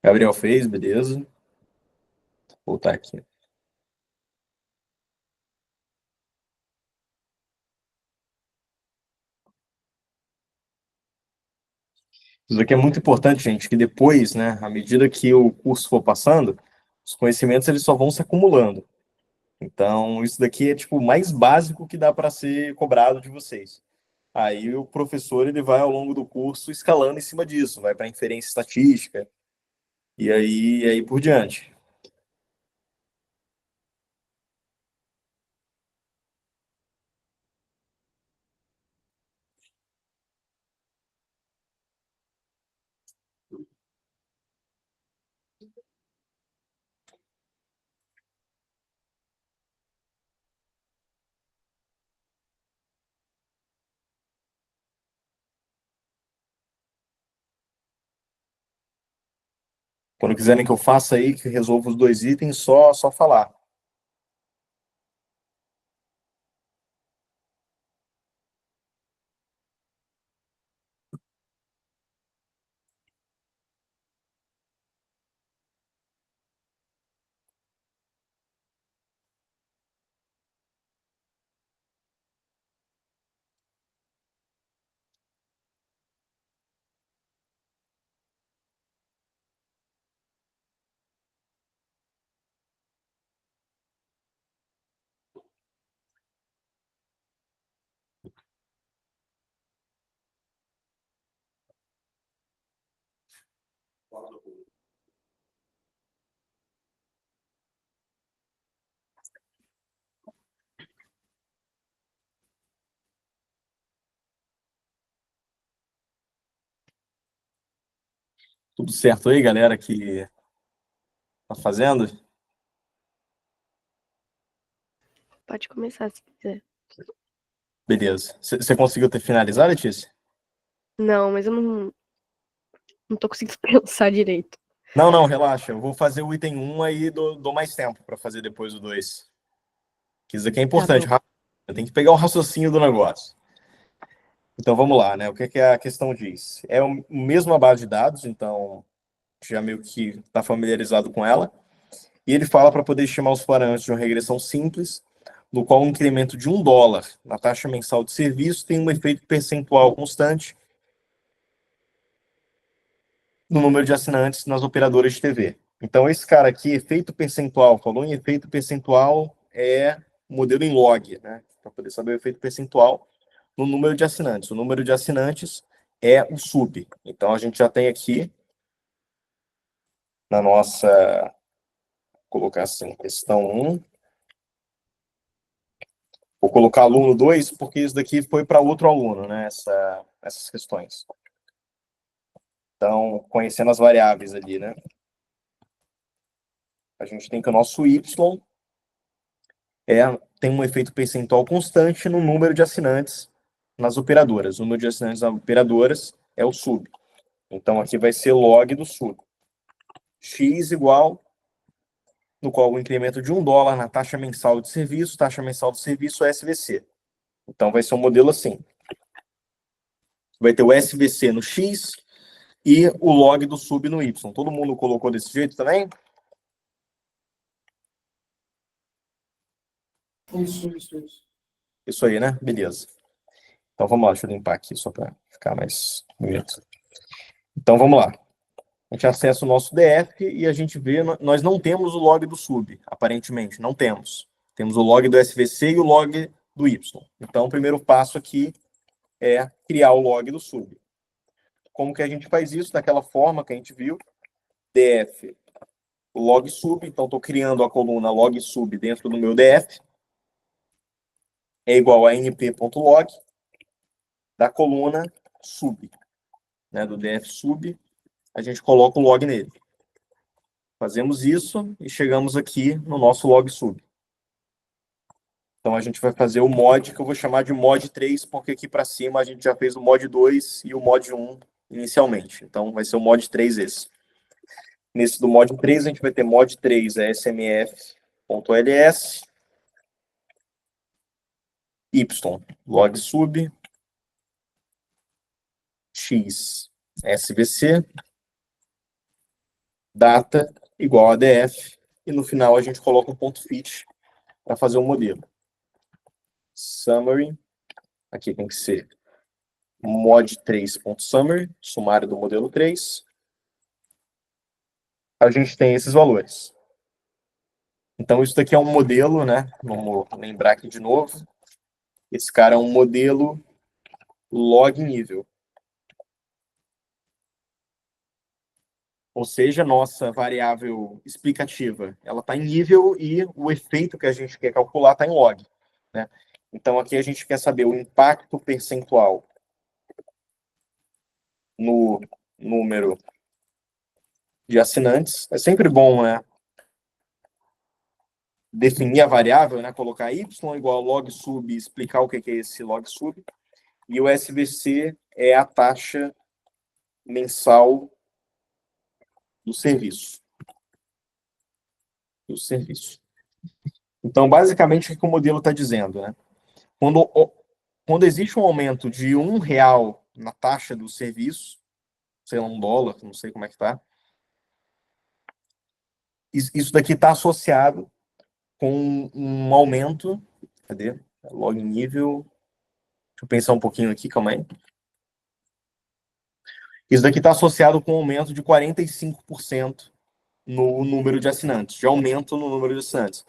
Gabriel fez, beleza. Vou voltar aqui. Isso aqui é muito importante, gente, que depois, né, à medida que o curso for passando, os conhecimentos eles só vão se acumulando. Então, isso daqui é tipo o mais básico que dá para ser cobrado de vocês. Aí o professor ele vai ao longo do curso escalando em cima disso, vai para inferência estatística e aí por diante. Quando quiserem que eu faça aí, que resolva os dois itens, só falar. Tudo certo aí, galera, que tá fazendo? Pode começar se quiser. Beleza. Você conseguiu ter finalizado, Letícia? Não, mas eu não tô conseguindo pensar direito. Não, relaxa. Eu vou fazer o item 1 aí dou mais tempo para fazer depois o 2. Que isso aqui é Tá importante. bom. Eu tenho que pegar o raciocínio do negócio. Então vamos lá, né? O que a questão diz? É o mesmo a base de dados, então já meio que está familiarizado com ela. E ele fala para poder estimar os parâmetros de uma regressão simples, no qual um incremento de $1 na taxa mensal de serviço tem um efeito percentual constante no número de assinantes nas operadoras de TV. Então, esse cara aqui, efeito percentual, falou em efeito percentual, é modelo em log, né? Para poder saber o efeito percentual no número de assinantes. O número de assinantes é o sub. Então, a gente já tem aqui na nossa, vou colocar assim, questão 1. Vou colocar aluno 2, porque isso daqui foi para outro aluno, né? Essas questões. Então, conhecendo as variáveis ali, né? A gente tem que o nosso y tem um efeito percentual constante no número de assinantes nas operadoras. O número de assinantes nas operadoras é o sub. Então, aqui vai ser log do sub. X igual, no qual o incremento de $1 na taxa mensal de serviço é SVC. Então, vai ser um modelo assim. Vai ter o SVC no X e o log do sub no Y. Todo mundo colocou desse jeito também? Isso. Isso aí, né? Beleza. Então, vamos lá. Deixa eu limpar aqui só para ficar mais bonito. Então, vamos lá. A gente acessa o nosso DF e a gente vê, nós não temos o log do sub, aparentemente, não temos. Temos o log do SVC e o log do Y. Então, o primeiro passo aqui é criar o log do sub. Como que a gente faz isso? Daquela forma que a gente viu, DF, log sub, então estou criando a coluna log sub dentro do meu DF, é igual a np.log da coluna sub, né, do DF sub, a gente coloca o log nele. Fazemos isso e chegamos aqui no nosso log sub. Então, a gente vai fazer o mod, que eu vou chamar de mod 3, porque aqui para cima a gente já fez o mod 2 e o mod 1 inicialmente. Então, vai ser o mod 3 esse. Nesse do mod 3, a gente vai ter mod 3 é smf.ls, y, log sub, x, svc, data igual a df, e no final a gente coloca um ponto fit para fazer o modelo. Summary, aqui tem que ser mod3.summary, sumário do modelo 3. A gente tem esses valores. Então, isso daqui é um modelo, né? Vamos lembrar aqui de novo. Esse cara é um modelo log nível. Ou seja, nossa variável explicativa, ela está em nível e o efeito que a gente quer calcular está em log, né? Então, aqui a gente quer saber o impacto percentual no número de assinantes. É sempre bom, né, definir a variável, né, colocar y igual a log sub e explicar o que é esse log sub. E o SVC é a taxa mensal do serviço. Então, basicamente, o que o modelo está dizendo, né? Quando existe um aumento de R$1 na taxa do serviço, sei lá, $1, não sei como é que está, isso daqui está associado com um aumento, cadê? Log nível, deixa eu pensar um pouquinho aqui, calma aí. Isso daqui está associado com um aumento de 45% no número de assinantes, de aumento no número de assinantes.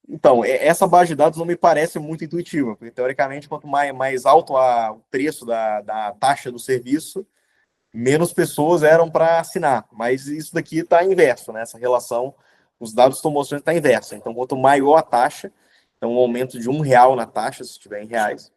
Então, essa base de dados não me parece muito intuitiva, porque, teoricamente, quanto mais alto o preço da taxa do serviço, menos pessoas eram para assinar. Mas isso daqui está inverso, né? Essa relação, os dados estão mostrando que está inversa. Então, quanto maior a taxa, então um aumento de R$1 na taxa, se estiver em reais,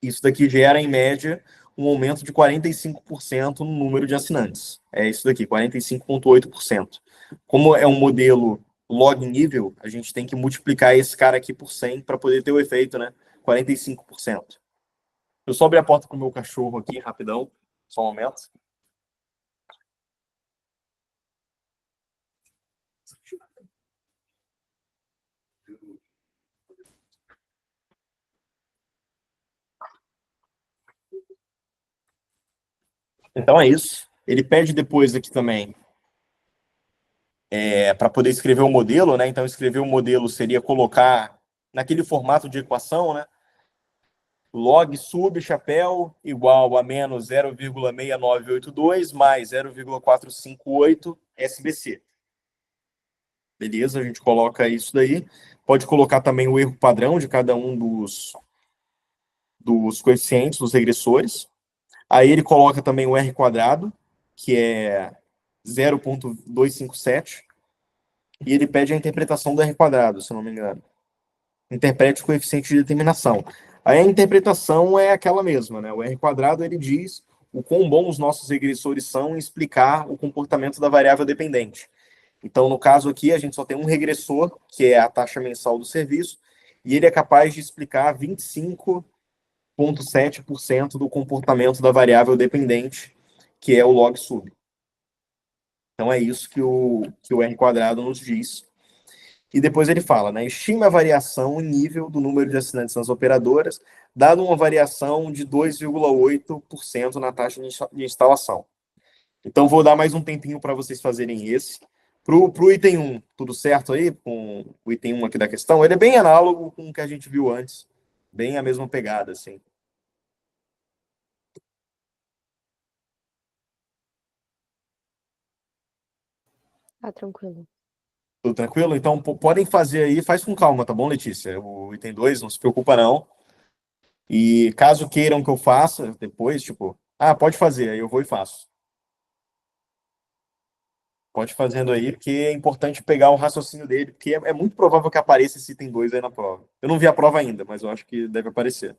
isso daqui gera, em média, um aumento de 45% no número de assinantes. É isso daqui, 45,8%. Como é um modelo log nível, a gente tem que multiplicar esse cara aqui por 100 para poder ter o efeito, né? 45%. Eu só abrir a porta com o meu cachorro aqui, rapidão. Só um momento. Então é isso. Ele pede depois aqui também para poder escrever o modelo, né? Então, escrever o modelo seria colocar naquele formato de equação, né? Log sub chapéu igual a menos 0,6982 mais 0,458 SBC. Beleza, a gente coloca isso daí. Pode colocar também o erro padrão de cada um dos coeficientes, dos regressores. Aí ele coloca também o R quadrado, que é 0,257. E ele pede a interpretação do R quadrado, se eu não me engano. Interprete o coeficiente de determinação. Aí a interpretação é aquela mesma, né? O R quadrado, ele diz o quão bons os nossos regressores são em explicar o comportamento da variável dependente. Então, no caso aqui, a gente só tem um regressor, que é a taxa mensal do serviço, e ele é capaz de explicar 25,7% do comportamento da variável dependente, que é o log sub. Então, é isso que o R quadrado nos diz. E depois ele fala, né? Estima a variação em nível do número de assinantes nas operadoras, dado uma variação de 2,8% na taxa de instalação. Então, vou dar mais um tempinho para vocês fazerem esse. Para o item 1, tudo certo aí? Com o item 1 aqui da questão, ele é bem análogo com o que a gente viu antes. Bem a mesma pegada, assim. Tá tranquilo. Tudo tranquilo? Então, podem fazer aí, faz com calma, tá bom, Letícia? O item 2, não se preocupa não. E caso queiram que eu faça depois, tipo, pode fazer, aí eu vou e faço. Pode fazendo aí, porque é importante pegar o raciocínio dele, porque é muito provável que apareça esse item 2 aí na prova. Eu não vi a prova ainda, mas eu acho que deve aparecer.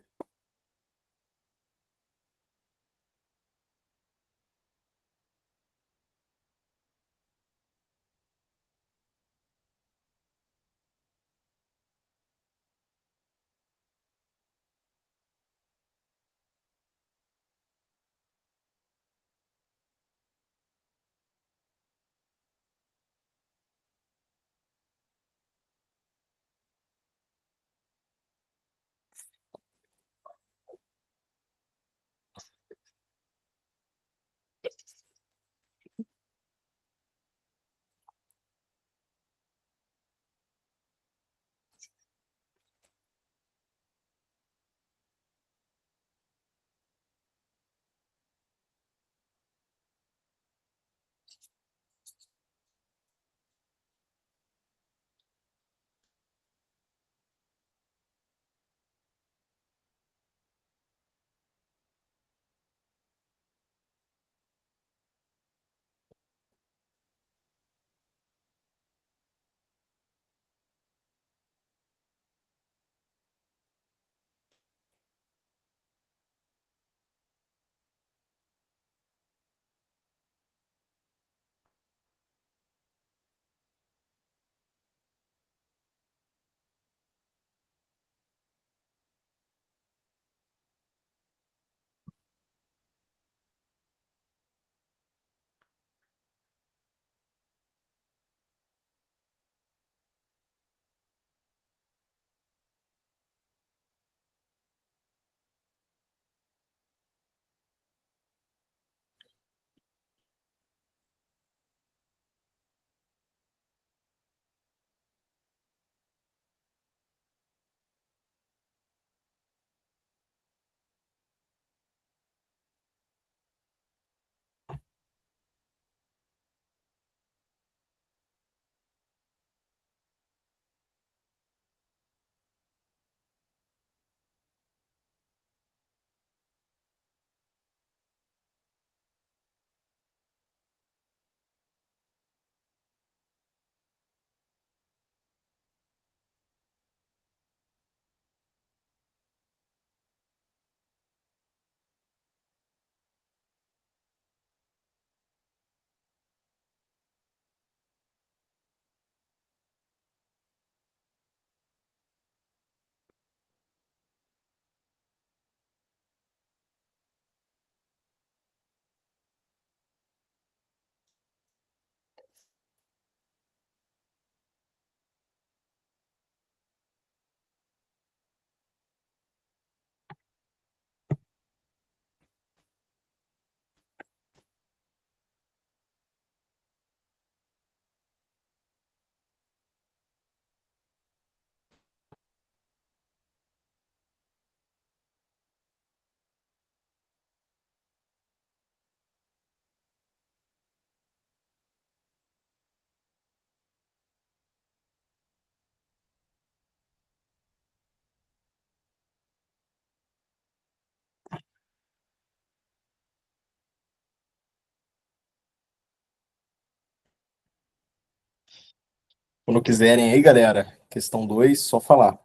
Quando quiserem aí, galera, questão 2, só falar.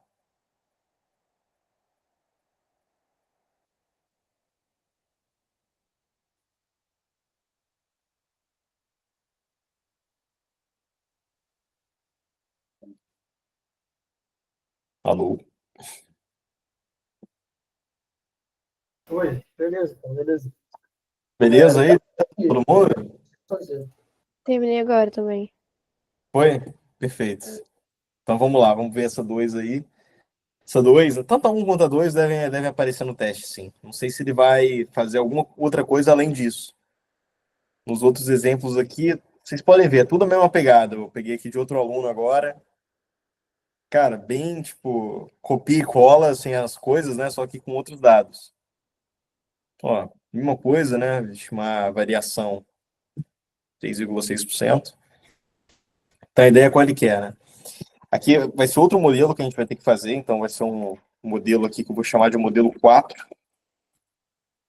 Alô? Oi, beleza, cara, beleza. Beleza aí? Todo mundo? Fazer. Terminei agora também. Foi? Perfeito. Então vamos lá, vamos ver essa 2 aí. Essa 2, tanto a 1 quanto a 2 devem aparecer no teste, sim. Não sei se ele vai fazer alguma outra coisa além disso. Nos outros exemplos aqui, vocês podem ver, é tudo a mesma pegada. Eu peguei aqui de outro aluno agora. Cara, bem, tipo, copia e cola, assim, as coisas, né? Só que com outros dados. Ó, mesma coisa, né? Existe uma variação 6,6%. Então a ideia é qual ele quer, né? Aqui vai ser outro modelo que a gente vai ter que fazer, então vai ser um modelo aqui que eu vou chamar de modelo 4,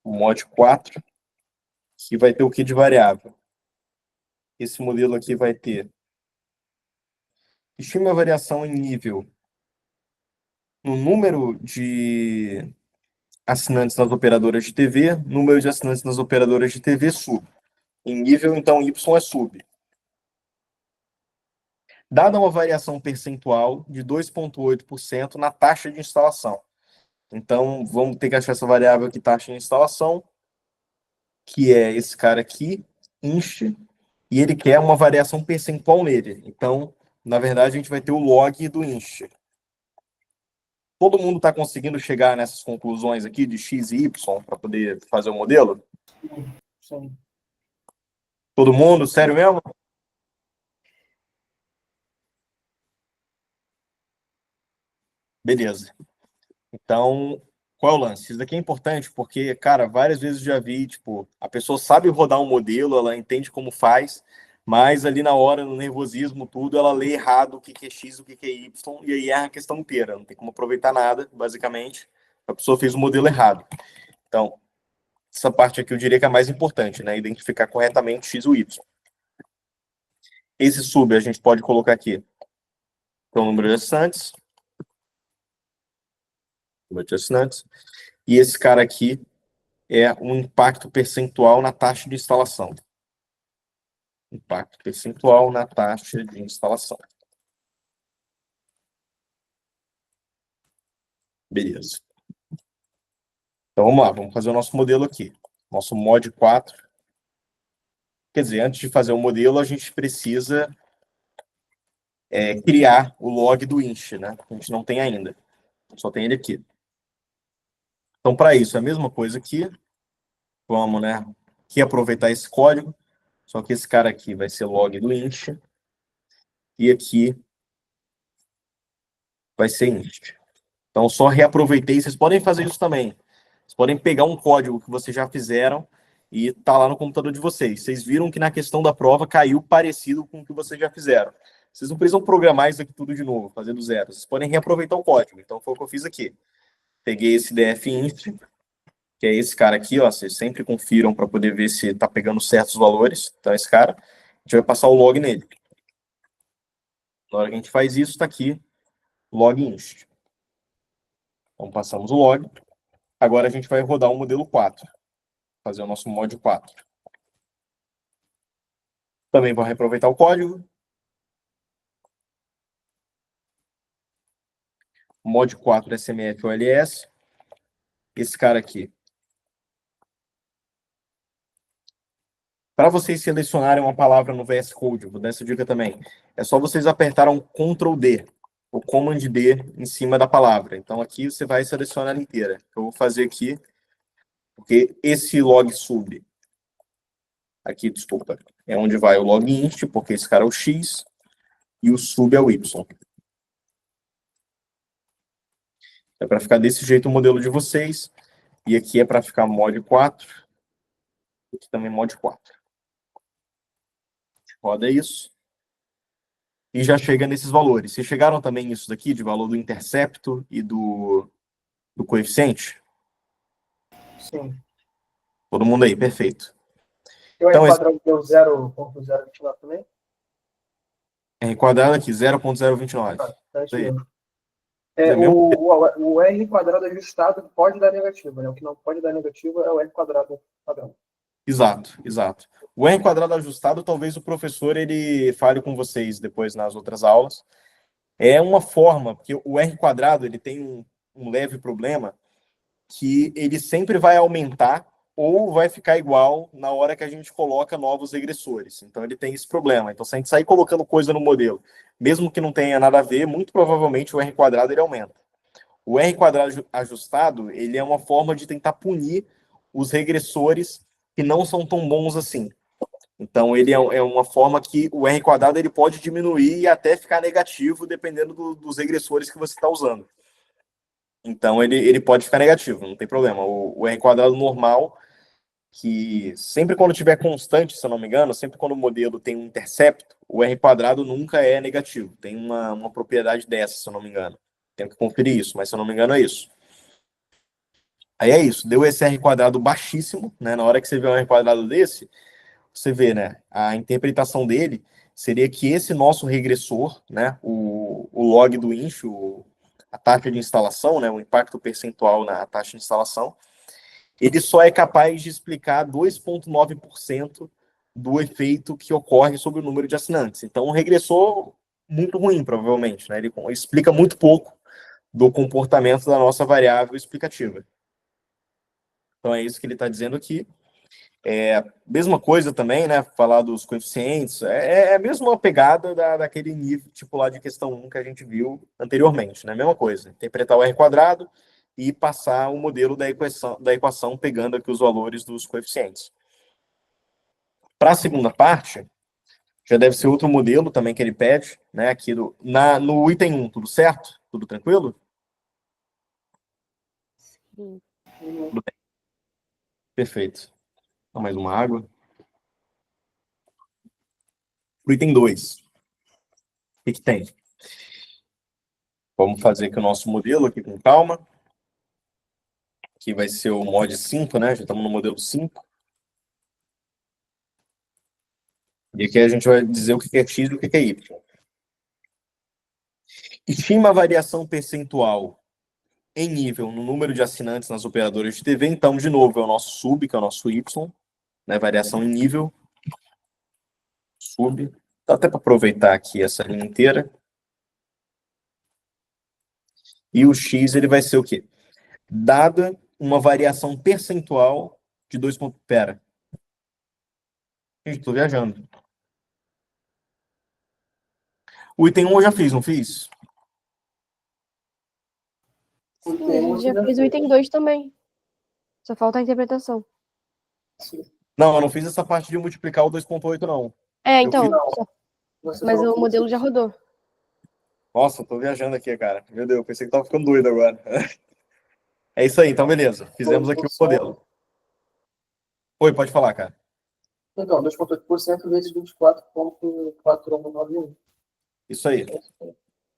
o mod 4, que vai ter o que de variável? Esse modelo aqui vai ter estima a variação em nível no número de assinantes nas operadoras de TV, número de assinantes nas operadoras de TV sub. Em nível, então, Y é sub. Dada uma variação percentual de 2,8% na taxa de instalação. Então, vamos ter que achar essa variável aqui, taxa de instalação, que é esse cara aqui, inst, e ele quer uma variação percentual nele. Então, na verdade, a gente vai ter o log do inst. Todo mundo está conseguindo chegar nessas conclusões aqui de x e y para poder fazer o modelo? Sim. Todo mundo? Sério mesmo? Beleza. Então, qual é o lance? Isso daqui é importante porque, cara, várias vezes eu já vi, tipo, a pessoa sabe rodar um modelo, ela entende como faz, mas ali na hora, no nervosismo, tudo, ela lê errado o que é X, o que é Y, e aí erra a questão inteira. Não tem como aproveitar nada, basicamente. A pessoa fez o modelo errado. Então, essa parte aqui eu diria que é a mais importante, né? Identificar corretamente X ou Y. Esse sub a gente pode colocar aqui. Então, o número de assinantes. Número de assinantes. E esse cara aqui é um impacto percentual na taxa de instalação. Impacto percentual na taxa de instalação. Beleza. Então vamos lá, vamos fazer o nosso modelo aqui. Nosso mod 4. Quer dizer, antes de fazer o modelo, a gente precisa criar o log do inst, né? A gente não tem ainda. Só tem ele aqui. Então, para isso, é a mesma coisa aqui. Vamos, né? Aqui aproveitar esse código. Só que esse cara aqui vai ser log do inst. E aqui vai ser inst. Então, só reaproveitei. Vocês podem fazer isso também. Vocês podem pegar um código que vocês já fizeram e tá lá no computador de vocês. Vocês viram que na questão da prova caiu parecido com o que vocês já fizeram. Vocês não precisam programar isso aqui tudo de novo, fazer do zero. Vocês podem reaproveitar o código. Então, foi o que eu fiz aqui. Peguei esse df-inst, que é esse cara aqui, ó. Vocês sempre confiram para poder ver se tá pegando certos valores. Então, esse cara, a gente vai passar o log nele. Na hora que a gente faz isso, está aqui, log inst. Então, passamos o log. Agora a gente vai rodar o modelo 4. Fazer o nosso mod 4. Também vou reaproveitar o código. Mod 4 SMF OLS. Esse cara aqui. Para vocês selecionarem uma palavra no VS Code, vou dar essa dica também. É só vocês apertarem Ctrl D, ou Command D em cima da palavra. Então aqui você vai selecionar ela inteira. Eu vou fazer aqui, porque esse log sub, aqui, desculpa, é onde vai o log inst, porque esse cara é o X, e o sub é o Y. É para ficar desse jeito o modelo de vocês. E aqui é para ficar mod 4. Aqui também mod 4. Roda isso. E já chega nesses valores. Vocês chegaram também nisso daqui, de valor do intercepto e do coeficiente? Sim. Todo mundo aí, perfeito. Tem um Então, padrão que deu 0,0 também? R quadrado aqui, 0,029. Tá Isso aí. aqui. É mesmo? O R quadrado ajustado pode dar negativo, né? O que não pode dar negativo é o R quadrado padrão. Exato, exato. O R quadrado ajustado, talvez o professor ele fale com vocês depois nas outras aulas. É uma forma, porque o R quadrado ele tem um leve problema que ele sempre vai aumentar ou vai ficar igual na hora que a gente coloca novos regressores. Então ele tem esse problema. Então se a gente sair colocando coisa no modelo, mesmo que não tenha nada a ver, muito provavelmente o R quadrado ele aumenta. O R quadrado ajustado, ele é uma forma de tentar punir os regressores que não são tão bons assim. Então ele é uma forma que o R quadrado ele pode diminuir e até ficar negativo, dependendo dos regressores que você está usando. Então ele pode ficar negativo, não tem problema. O R quadrado normal, que sempre quando tiver constante, se eu não me engano, sempre quando o modelo tem um intercepto, o R quadrado nunca é negativo. Tem uma propriedade dessa, se eu não me engano. Tenho que conferir isso, mas se eu não me engano é isso. Aí é isso, deu esse R quadrado baixíssimo, né? Na hora que você vê um R quadrado desse, você vê, né? A interpretação dele seria que esse nosso regressor, né? O log do INCH, a taxa de instalação, né? O impacto percentual na taxa de instalação, ele só é capaz de explicar 2,9% do efeito que ocorre sobre o número de assinantes. Então, um regressor muito ruim, provavelmente, né? Ele explica muito pouco do comportamento da nossa variável explicativa. Então, é isso que ele está dizendo aqui. Mesma coisa também, né? Falar dos coeficientes, a mesma pegada daquele nível, tipo lá de questão 1 que a gente viu anteriormente, né? Mesma coisa, interpretar o R quadrado e passar o modelo da equação pegando aqui os valores dos coeficientes. Para a segunda parte, já deve ser outro modelo também que ele pede, né? Aqui no item 1, tudo certo? Tudo tranquilo? Sim. Tudo bem. Perfeito. Então, mais uma água. Pro item 2. O que tem? Vamos fazer aqui o nosso modelo aqui com calma. Aqui vai ser o mod 5, né? Já estamos no modelo 5. E aqui a gente vai dizer o que é x e o que é y. Estima a variação percentual em nível no número de assinantes nas operadoras de TV. Então, de novo, é o nosso sub, que é o nosso y, né? Variação em nível. Sub. Dá até para aproveitar aqui essa linha inteira. E o x ele vai ser o quê? Dada uma variação percentual de 2 pontos. Pera. Gente, estou viajando. O item 1 eu já fiz, não fiz? Sim, a gente já fez o item 2 também. Só falta a interpretação. Não, eu não fiz essa parte de multiplicar o 2,8, não. Então. Mas o modelo já rodou. Nossa, eu tô viajando aqui, cara. Meu Deus, pensei que tava ficando doido agora. É isso aí, então beleza. Fizemos aqui o modelo. Oi, pode falar, cara. Então, 2,8% vezes 24,4191. Isso aí.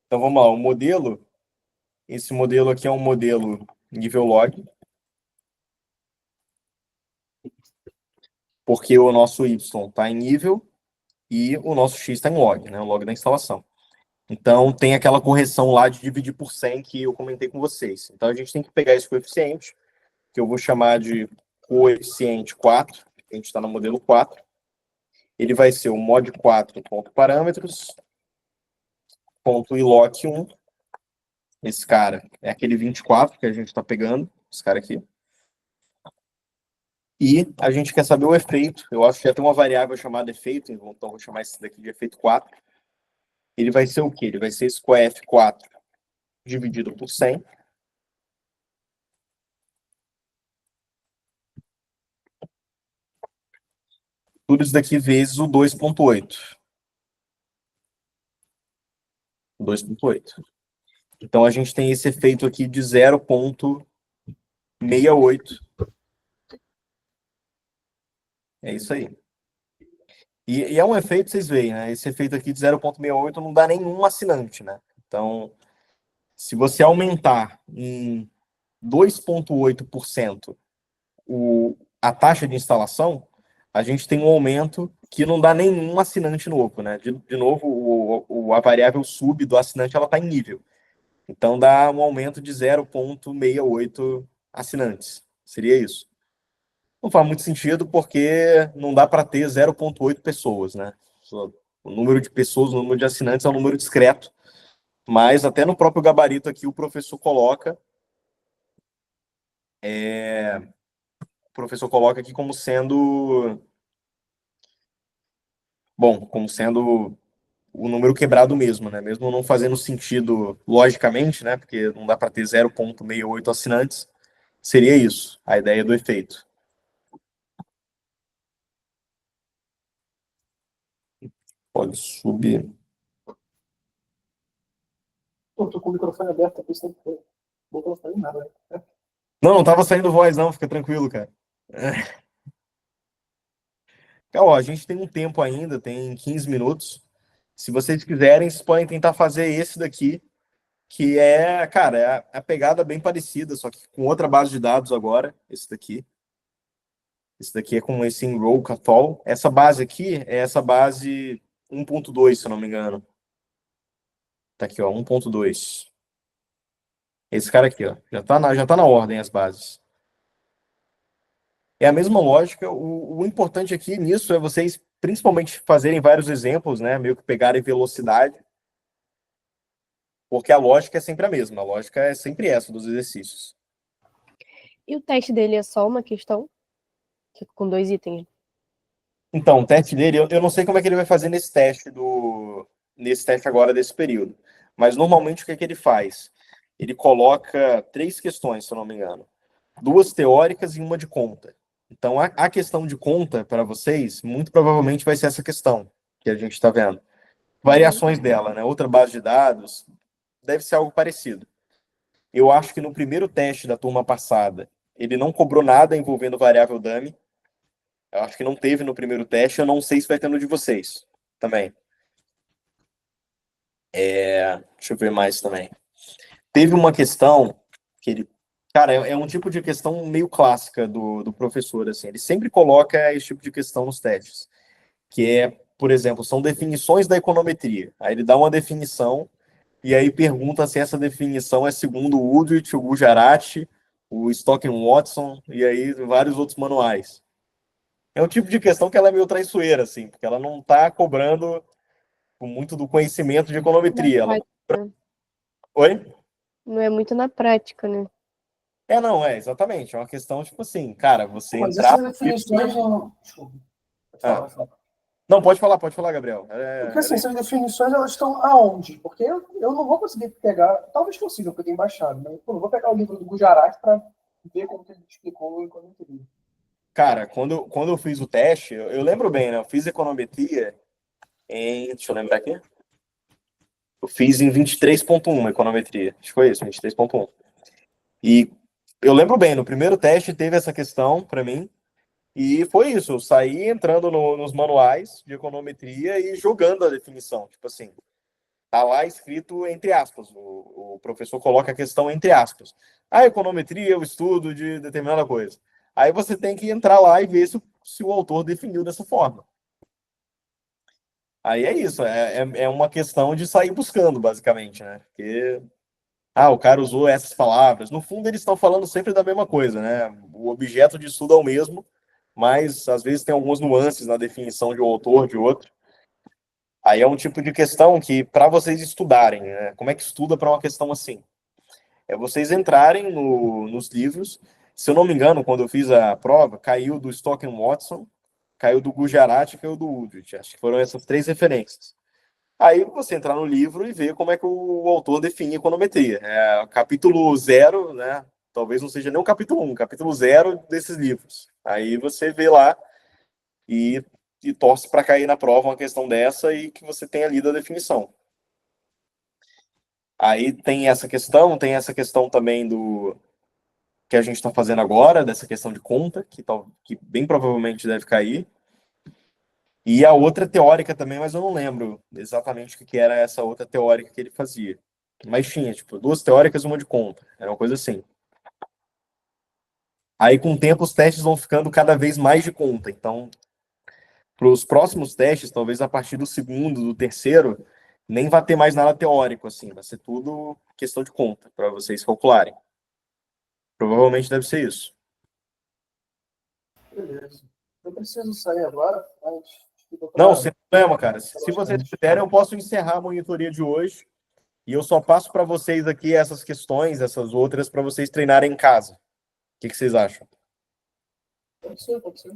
Então vamos lá, o modelo. Esse modelo aqui é um modelo nível log. Porque o nosso y está em nível e o nosso x está em log, né? O log da instalação. Então tem aquela correção lá de dividir por 100 que eu comentei com vocês. Então a gente tem que pegar esse coeficiente, que eu vou chamar de coeficiente 4, a gente está no modelo 4. Ele vai ser o mod 4 ponto parâmetros, ponto iloc 1. Esse cara é aquele 24 que a gente está pegando, esse cara aqui. E a gente quer saber o efeito. Eu acho que já tem uma variável chamada efeito, então vou chamar esse daqui de efeito 4. Ele vai ser o quê? Ele vai ser esse coef4 dividido por 100. Tudo isso daqui vezes o 2,8. 2,8. Então a gente tem esse efeito aqui de 0,68. É isso aí. E é um efeito, vocês veem, né? Esse efeito aqui de 0,68 não dá nenhum assinante, né? Então, se você aumentar em 2,8% a taxa de instalação, a gente tem um aumento que não dá nenhum assinante novo, né? De novo, a variável sub do assinante ela está em nível. Então dá um aumento de 0,68 assinantes. Seria isso. Não faz muito sentido porque não dá para ter 0,8 pessoas, né? O número de pessoas, o número de assinantes é um número discreto, mas até no próprio gabarito aqui o professor coloca aqui como sendo como sendo o número quebrado mesmo, né? Mesmo não fazendo sentido logicamente, né? Porque não dá para ter 0,68 assinantes, seria isso, a ideia do efeito. Pode subir. Eu tô com o microfone aberto aqui, sempre foi. Não tô fazendo nada, né? Não tava saindo voz, não, fica tranquilo, cara. Ó, a gente tem um tempo ainda, tem 15 minutos. Se vocês quiserem, vocês podem tentar fazer esse daqui, que é, cara, a pegada bem parecida, só que com outra base de dados agora, esse daqui. Esse daqui é com esse Enroll Catol. Essa base aqui é essa base 1.2, se eu não me engano. Tá aqui, ó, 1.2. Esse cara aqui, ó, já tá na ordem as bases. É a mesma lógica. O importante aqui nisso é vocês, principalmente, fazerem vários exemplos, né? Meio que pegarem velocidade, porque a lógica é sempre a mesma. A lógica é sempre essa dos exercícios. E o teste dele é só uma questão? Com 2 itens. Então, o teste dele, eu não sei como é que ele vai fazer nesse teste agora desse período. Mas normalmente o que é que ele faz? Ele coloca 3 questões, se eu não me engano. 2 teóricas e uma de conta. Então, a questão de conta, para vocês, muito provavelmente vai ser essa questão que a gente está vendo. Variações dela, né? Outra base de dados, deve ser algo parecido. Eu acho que no primeiro teste da turma passada, ele não cobrou nada envolvendo variável dummy. Eu acho que não teve no primeiro teste, eu não sei se vai ter no de vocês também. Deixa eu ver mais também. Teve uma questão que ele... Cara, é um tipo de questão meio clássica do professor, assim. Ele sempre coloca esse tipo de questão nos testes. Que é, por exemplo, são definições da econometria. Aí ele dá uma definição e aí pergunta se essa definição é segundo o Udrich, o Gujarati, o Stocking-Watson e aí vários outros manuais. É um tipo de questão que ela é meio traiçoeira, assim, porque ela não está cobrando muito do conhecimento de econometria. Oi? Não é muito na prática, né? Não, exatamente. É uma questão, tipo assim, cara, você Mas entrar... essas definições não. Desculpa. Pode falar. Não, pode falar, Gabriel. Porque assim, essas definições elas estão aonde? Porque eu não vou conseguir pegar, talvez consiga, porque eu tenho baixado, mas eu não vou pegar o livro do Gujarati para ver como que ele explicou a econometria. Cara, quando eu fiz o teste, eu lembro bem, né? Eu fiz econometria em... Deixa eu lembrar aqui. Eu fiz em 23.1 econometria. Acho que foi isso, 23.1. E eu lembro bem, no primeiro teste teve essa questão para mim. E foi isso, eu saí entrando nos manuais de econometria e jogando a definição. Tipo assim, tá lá escrito entre aspas. O professor coloca a questão entre aspas. A econometria é o estudo de determinada coisa. Aí você tem que entrar lá e ver se o autor definiu dessa forma. Aí é isso, é uma questão de sair buscando, basicamente, né? Porque, o cara usou essas palavras. No fundo, eles estão falando sempre da mesma coisa, né? O objeto de estudo é o mesmo, mas às vezes tem algumas nuances na definição de um autor, de outro. Aí é um tipo de questão que, para vocês estudarem, né? Como é que estuda para uma questão assim? É vocês entrarem nos livros. Se eu não me engano, quando eu fiz a prova, caiu do Stocking-Watson, caiu do Gujarati e caiu do Udrich. Acho que foram essas 3 referências. Aí você entrar no livro e ver como é que o autor define econometria. É o capítulo 0, né? Talvez não seja nem o capítulo 1, capítulo 0 desses livros. Aí você vê lá e torce para cair na prova uma questão dessa e que você tenha lido a definição. Aí tem essa questão também do que a gente está fazendo agora, dessa questão de conta, que bem provavelmente deve cair. E a outra teórica também, mas eu não lembro exatamente o que era essa outra teórica que ele fazia. Mas tinha, tipo, 2 teóricas e uma de conta. Era uma coisa assim. Aí, com o tempo, os testes vão ficando cada vez mais de conta. Então, para os próximos testes, talvez a partir do segundo, do terceiro, nem vai ter mais nada teórico, assim, vai ser tudo questão de conta, para vocês calcularem. Provavelmente deve ser isso. Beleza. Eu preciso sair agora, mas fica Não, pra- sem problema, cara. Se vocês quiserem, eu posso encerrar a monitoria de hoje e eu só passo para vocês aqui essas questões, essas outras, para vocês treinarem em casa. O que vocês acham? Pode ser, pode ser.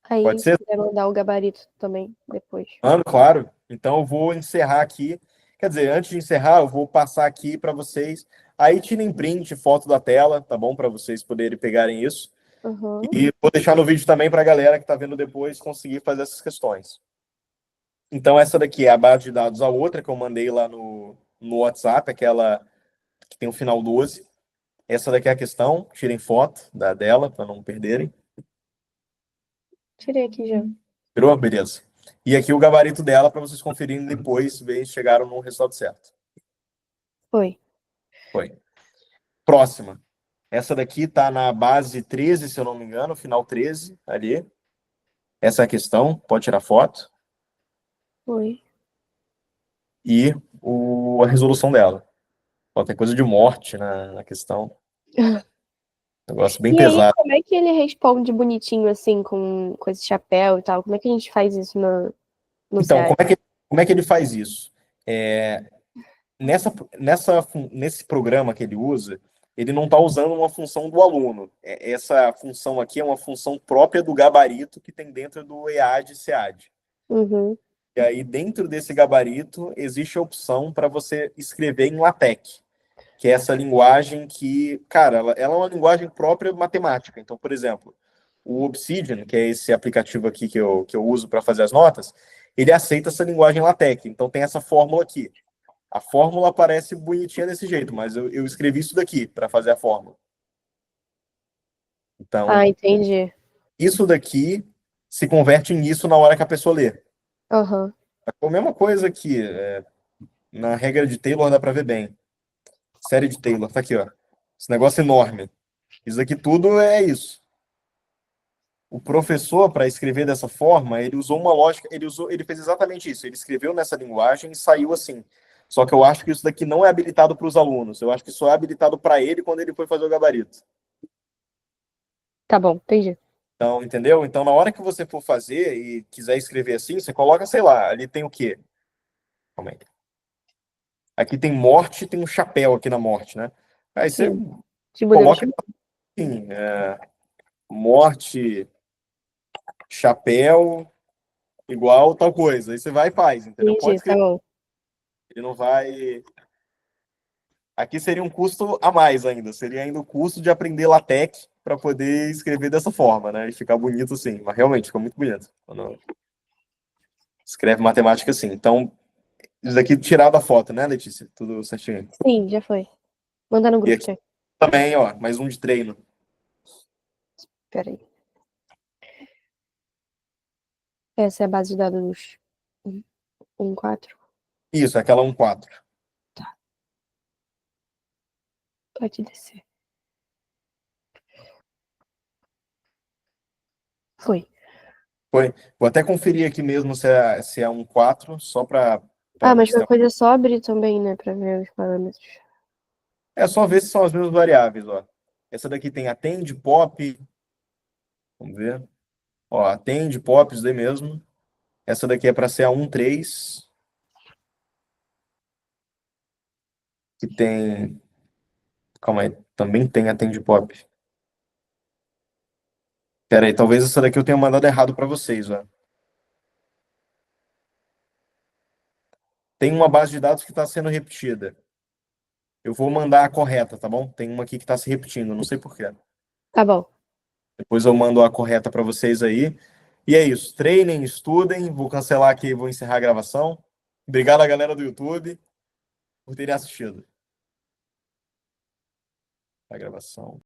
Aí, Pode se ser? quiser mandar o gabarito também depois. Mano, claro. Então eu vou encerrar aqui. Quer dizer, antes de encerrar, eu vou passar aqui para vocês. Aí tirem print, foto da tela, tá bom? Para vocês poderem pegarem isso. Uhum. E vou deixar no vídeo também para a galera que está vendo depois conseguir fazer essas questões. Então, essa daqui é a base de dados, a outra que eu mandei lá no WhatsApp, aquela que tem o final 12. Essa daqui é a questão, tirem foto dela para não perderem. Tirei aqui já. Virou? Beleza. E aqui o gabarito dela para vocês conferirem depois, ver se chegaram no resultado certo. Foi. Foi. Próxima. Essa daqui tá na base 13, se eu não me engano, final 13, ali. Essa é a questão, pode tirar foto. Foi. E a resolução dela. Ó, tem coisa de morte na questão. Negócio bem E aí, pesado. como é que ele responde bonitinho, assim, com esse chapéu e tal? Como é que a gente faz isso no Então, SEAD? como é que ele faz isso? Nesse programa que ele usa, ele não está usando uma função do aluno. Essa função aqui é uma função própria do gabarito que tem dentro do EAD e SEAD. Uhum. E aí, dentro desse gabarito, existe a opção para você escrever em LaTeX, que é essa linguagem que, cara, ela é uma linguagem própria matemática. Então, por exemplo, o Obsidian, que é esse aplicativo aqui que eu uso para fazer as notas, ele aceita essa linguagem LaTeX. Então, tem essa fórmula aqui. A fórmula aparece bonitinha desse jeito, mas eu escrevi isso daqui para fazer a fórmula. Então, Ah, entendi. isso daqui se converte em isso na hora que a pessoa lê. Aham. É a mesma coisa aqui. Na regra de Taylor dá para ver bem. Série de Taylor, tá aqui, ó. Esse negócio enorme. Isso aqui tudo é isso. O professor, para escrever dessa forma, ele usou uma lógica, ele fez exatamente isso. Ele escreveu nessa linguagem e saiu assim. Só que eu acho que isso daqui não é habilitado para os alunos. Eu acho que só é habilitado para ele quando ele foi fazer o gabarito. Tá bom, entendi. Então, entendeu? Então, na hora que você for fazer e quiser escrever assim, você coloca, sei lá, ali tem o quê? Calma aí. Aqui tem morte, tem um chapéu aqui na morte, né? Aí você De coloca modelo. assim, morte, chapéu, igual tal coisa. Aí você vai e faz, entendeu? Pode Entendi, tá escrever. bom. Ele não vai. Aqui seria um custo a mais ainda. Seria ainda o custo de aprender LaTeX para poder escrever dessa forma, né? E ficar bonito assim. Mas realmente fica muito bonito quando escreve matemática assim. Então, isso daqui tirado da foto, né, Letícia? Tudo certinho. Sim, já foi. Manda no E grupo aqui chat. também, ó, mais um de treino. Pera aí. Essa é a base de dados 1.4. Isso, aquela 1.4. Pode descer. Foi. Vou até conferir aqui mesmo se é 1.4, só para Ah, mas ver se qualquer coisa é só abrir também, né? Pra ver os parâmetros. é só ver se são as mesmas variáveis, ó. Essa daqui tem atende, pop. Vamos ver. Ó, atende, pop, isso daí mesmo. Essa daqui é para ser a 1.3. Que tem. Calma aí. Também tem atende pop. Pera aí, talvez essa daqui eu tenha mandado errado para vocês, ó. Tem uma base de dados que está sendo repetida. Eu vou mandar a correta, tá bom? Tem uma aqui que está se repetindo, não sei por quê. Tá bom. Depois eu mando a correta para vocês aí. E é isso. Treinem, estudem. Vou cancelar aqui, vou encerrar a gravação. Obrigado a galera do YouTube por terem assistido a gravação.